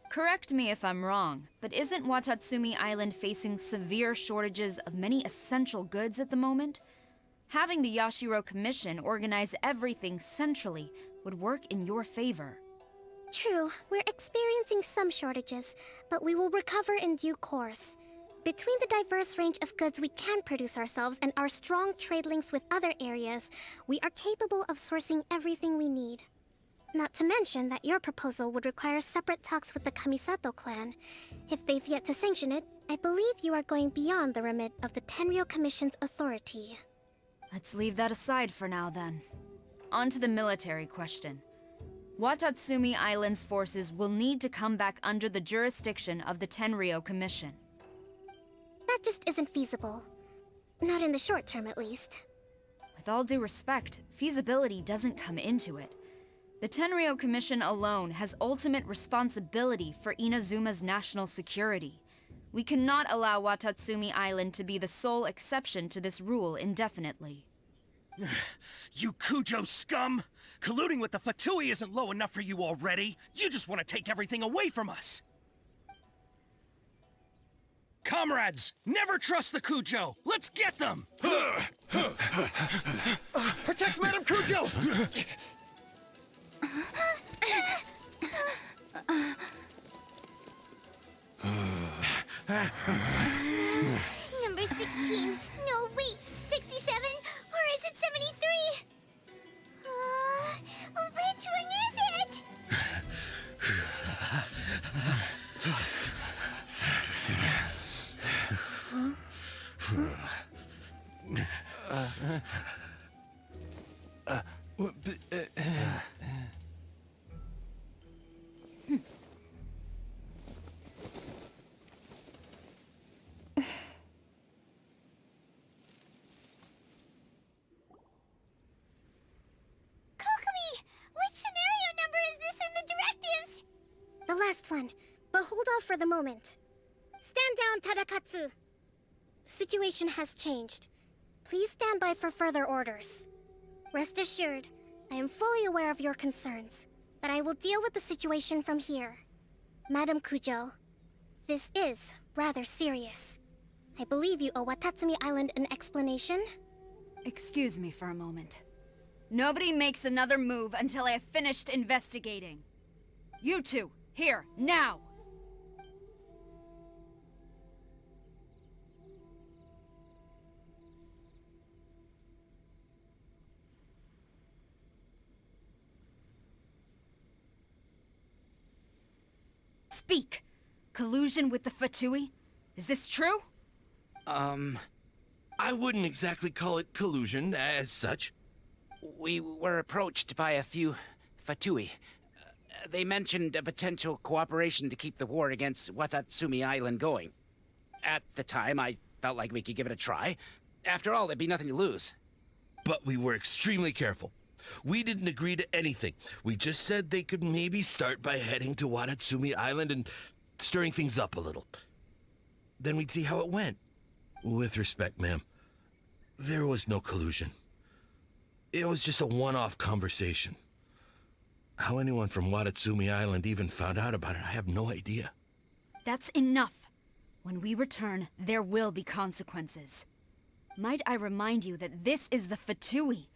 Correct me if I'm wrong, but isn't Watatsumi Island facing severe shortages of many essential goods at the moment? Having the Yashiro Commission organize everything centrally would work in your favor. True, we're experiencing some shortages, but we will recover in due course. Between the diverse range of goods we can produce ourselves and our strong trade links with other areas, we are capable of sourcing everything we need. Not to mention that your proposal would require separate talks with the Kamisato clan. If they've yet to sanction it, I believe you are going beyond the remit of the Tenryou Commission's authority. Let's leave that aside for now, then. On to the military question. Watatsumi Island's forces will need to come back under the jurisdiction of the Tenryou Commission. That just isn't feasible. Not in the short term, at least. With all due respect, feasibility doesn't come into it. The Tenryou Commission alone has ultimate responsibility for Inazuma's national security. We cannot allow Watatsumi Island to be the sole exception to this rule indefinitely. You Kujo scum! Colluding with the Fatui isn't low enough for you already! You just want to take everything away from us! Comrades, never trust the Kujo! Let's get them! Protect Madame Kujo! Number 16. No, wait. 67? Or is it 73? Which one is it? The last one, but hold off for the moment. Stand down, Tadakatsu! The situation has changed. Please stand by for further orders. Rest assured, I am fully aware of your concerns, but I will deal with the situation from here. Madam Kujo, this is rather serious. I believe you owe Watatsumi Island an explanation? Excuse me for a moment. Nobody makes another move until I have finished investigating. You two, here, now! Speak! Collusion with the Fatui? Is this true? I wouldn't exactly call it collusion as such. We were approached by a few Fatui. They mentioned a potential cooperation to keep the war against Watatsumi Island going. At the time, I felt like we could give it a try. After all, there'd be nothing to lose. But we were extremely careful. We didn't agree to anything. We just said they could maybe start by heading to Watatsumi Island and stirring things up a little. Then we'd see how it went. With respect, ma'am, there was no collusion. It was just a one-off conversation. How anyone from Watatsumi Island even found out about it, I have no idea. That's enough. When we return, there will be consequences. Might I remind you that this is the Fatui?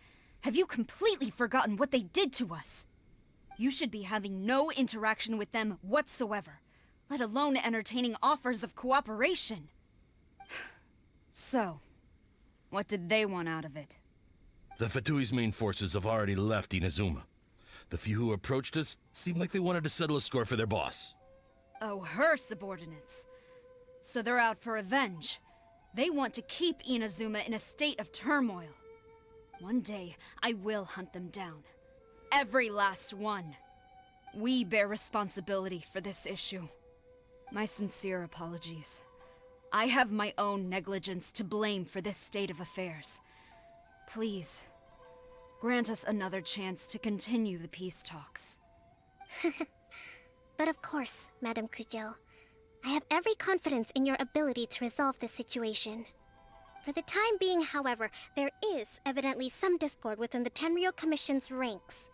Have you completely forgotten what they did to us? You should be having no interaction with them whatsoever, let alone entertaining offers of cooperation. So, what did they want out of it? The Fatui's main forces have already left Inazuma. The few who approached us seemed like they wanted to settle a score for their boss. Oh, her subordinates. So they're out for revenge. They want to keep Inazuma in a state of turmoil. One day, I will hunt them down. Every last one. We bear responsibility for this issue. My sincere apologies. I have my own negligence to blame for this state of affairs. Please, grant us another chance to continue the peace talks. But of course, Madam Kujo. I have every confidence in your ability to resolve this situation. For the time being, however, there is evidently some discord within the Tenryou Commission's ranks.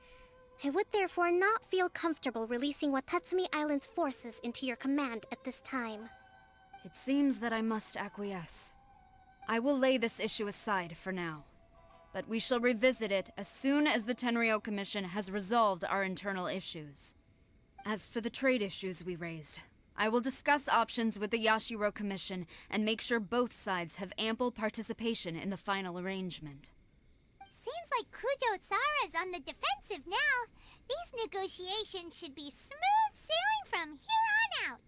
I would therefore not feel comfortable releasing Watatsumi Island's forces into your command at this time. It seems that I must acquiesce. I will lay this issue aside for now. But we shall revisit it as soon as the Tenryou Commission has resolved our internal issues. As for the trade issues we raised, I will discuss options with the Yashiro Commission and make sure both sides have ample participation in the final arrangement. Seems like Kujo-Sara's on the defensive now. These negotiations should be smooth sailing from here on out.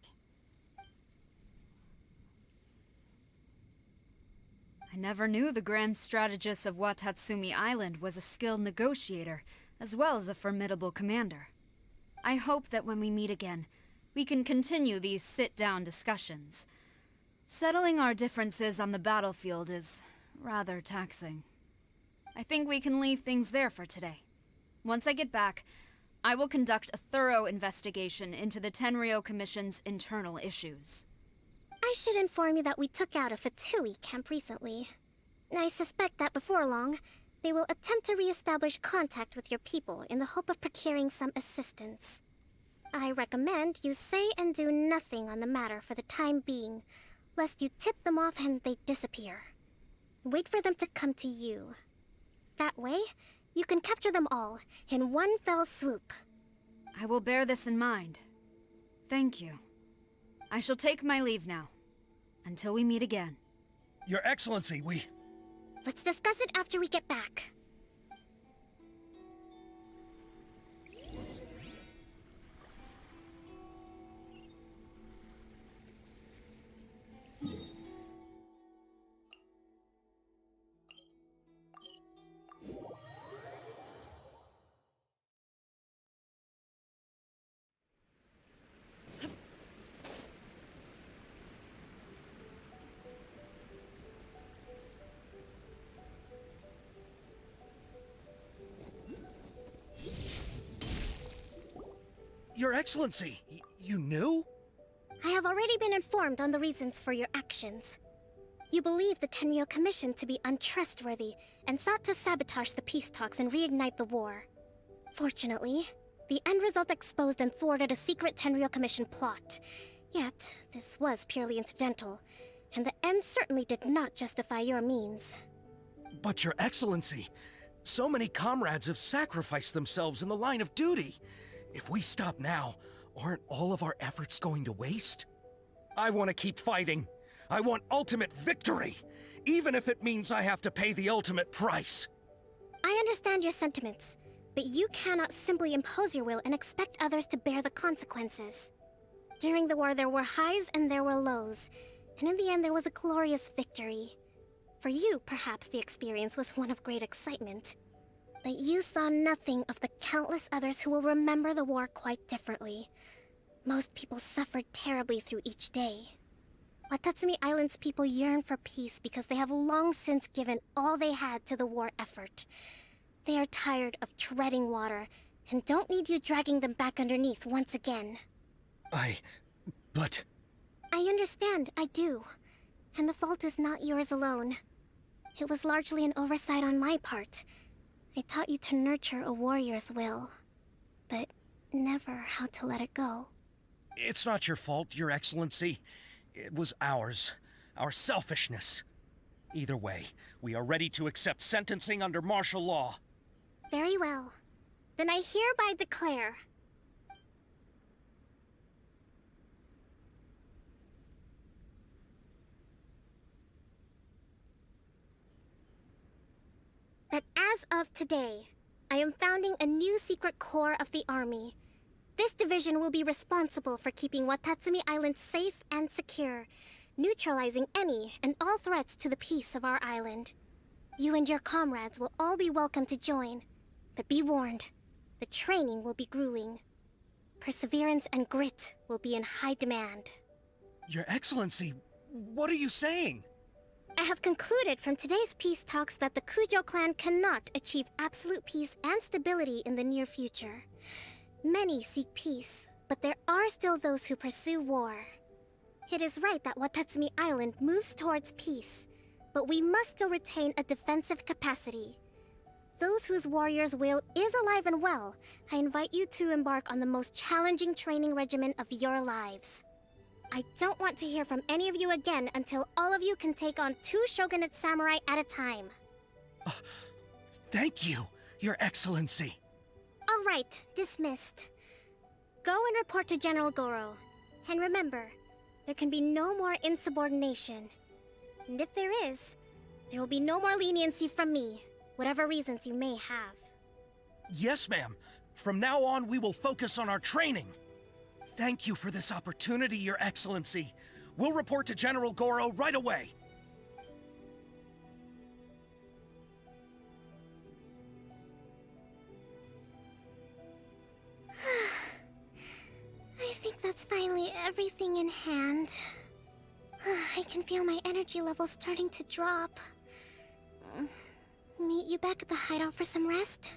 I never knew the grand strategist of Watatsumi Island was a skilled negotiator, as well as a formidable commander. I hope that when we meet again, we can continue these sit-down discussions. Settling our differences on the battlefield is rather taxing. I think we can leave things there for today. Once I get back, I will conduct a thorough investigation into the Tenryou Commission's internal issues. I should inform you that we took out a Fatui camp recently. I suspect that before long, they will attempt to re-establish contact with your people in the hope of procuring some assistance. I recommend you say and do nothing on the matter for the time being, lest you tip them off and they disappear. Wait for them to come to you. That way, you can capture them all in one fell swoop. I will bear this in mind. Thank you. I shall take my leave now. Until we meet again. Your Excellency, Let's discuss it after we get back. Your Excellency, you knew? I have already been informed on the reasons for your actions. You believe the Tenryou Commission to be untrustworthy and sought to sabotage the peace talks and reignite the war. Fortunately, the end result exposed and thwarted a secret Tenryou Commission plot. Yet, this was purely incidental, and the end certainly did not justify your means. But Your Excellency, so many comrades have sacrificed themselves in the line of duty. If we stop now, aren't all of our efforts going to waste? I want to keep fighting. I want ultimate victory, even if it means I have to pay the ultimate price. I understand your sentiments, but you cannot simply impose your will and expect others to bear the consequences. During the war, there were highs and there were lows, and in the end, there was a glorious victory. For you, perhaps the experience was one of great excitement. But you saw nothing of the countless others who will remember the war quite differently. Most people suffered terribly through each day. Watatsumi Island's people yearn for peace because they have long since given all they had to the war effort. They are tired of treading water, and don't need you dragging them back underneath once again. But... I understand, I do. And the fault is not yours alone. It was largely an oversight on my part. I taught you to nurture a warrior's will, but never how to let it go. It's not your fault, Your Excellency. It was ours. Our selfishness. Either way, we are ready to accept sentencing under martial law. Very well. Then I hereby declare... that as of today, I am founding a new secret corps of the army. This division will be responsible for keeping Watatsumi Island safe and secure, neutralizing any and all threats to the peace of our island. You and your comrades will all be welcome to join, but be warned, the training will be grueling. Perseverance and grit will be in high demand. Your Excellency, what are you saying? I have concluded from today's peace talks that the Kujo clan cannot achieve absolute peace and stability in the near future. Many seek peace, but there are still those who pursue war. It is right that Watatsumi Island moves towards peace, but we must still retain a defensive capacity. Those whose warrior's will is alive and well, I invite you to embark on the most challenging training regimen of your lives. I don't want to hear from any of you again until all of you can take on 2 shogunate samurai at a time. Thank you, Your Excellency. All right, dismissed. Go and report to General Goro. And remember, there can be no more insubordination. And if there is, there will be no more leniency from me, whatever reasons you may have. Yes, ma'am. From now on, we will focus on our training. Thank you for this opportunity, Your Excellency. We'll report to General Goro right away. I think that's finally everything in hand. I can feel my energy levels starting to drop. Meet you back at the hideout for some rest?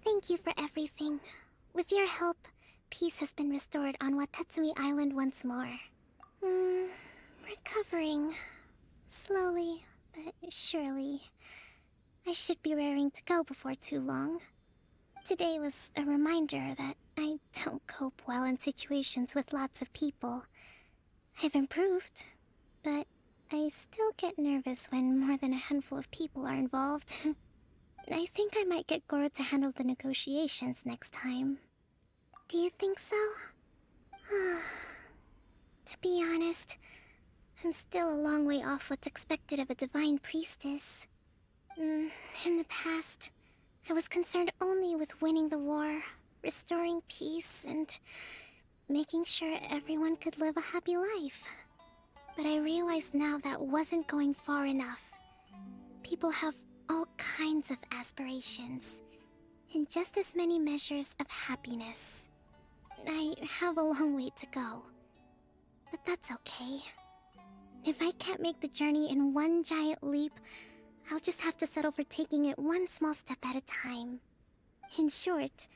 Thank you for everything. With your help, peace has been restored on Watatsumi Island once more. Recovering. Slowly, but surely. I should be raring to go before too long. Today was a reminder that I don't cope well in situations with lots of people. I've improved, but I still get nervous when more than a handful of people are involved. I think I might get Goro to handle the negotiations next time. Do you think so? To be honest, I'm still a long way off what's expected of a divine priestess. In the past, I was concerned only with winning the war, restoring peace, and making sure everyone could live a happy life. But I realize now that wasn't going far enough. People have all kinds of aspirations, and just as many measures of happiness. I have a long way to go, but that's okay. If I can't make the journey in one giant leap, I'll just have to settle for taking it one small step at a time. In short,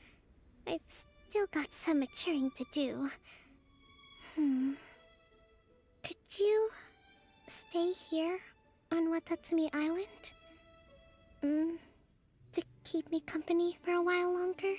I've still got some maturing to do. Could you stay here on Watatsumi Island? To keep me company for a while longer?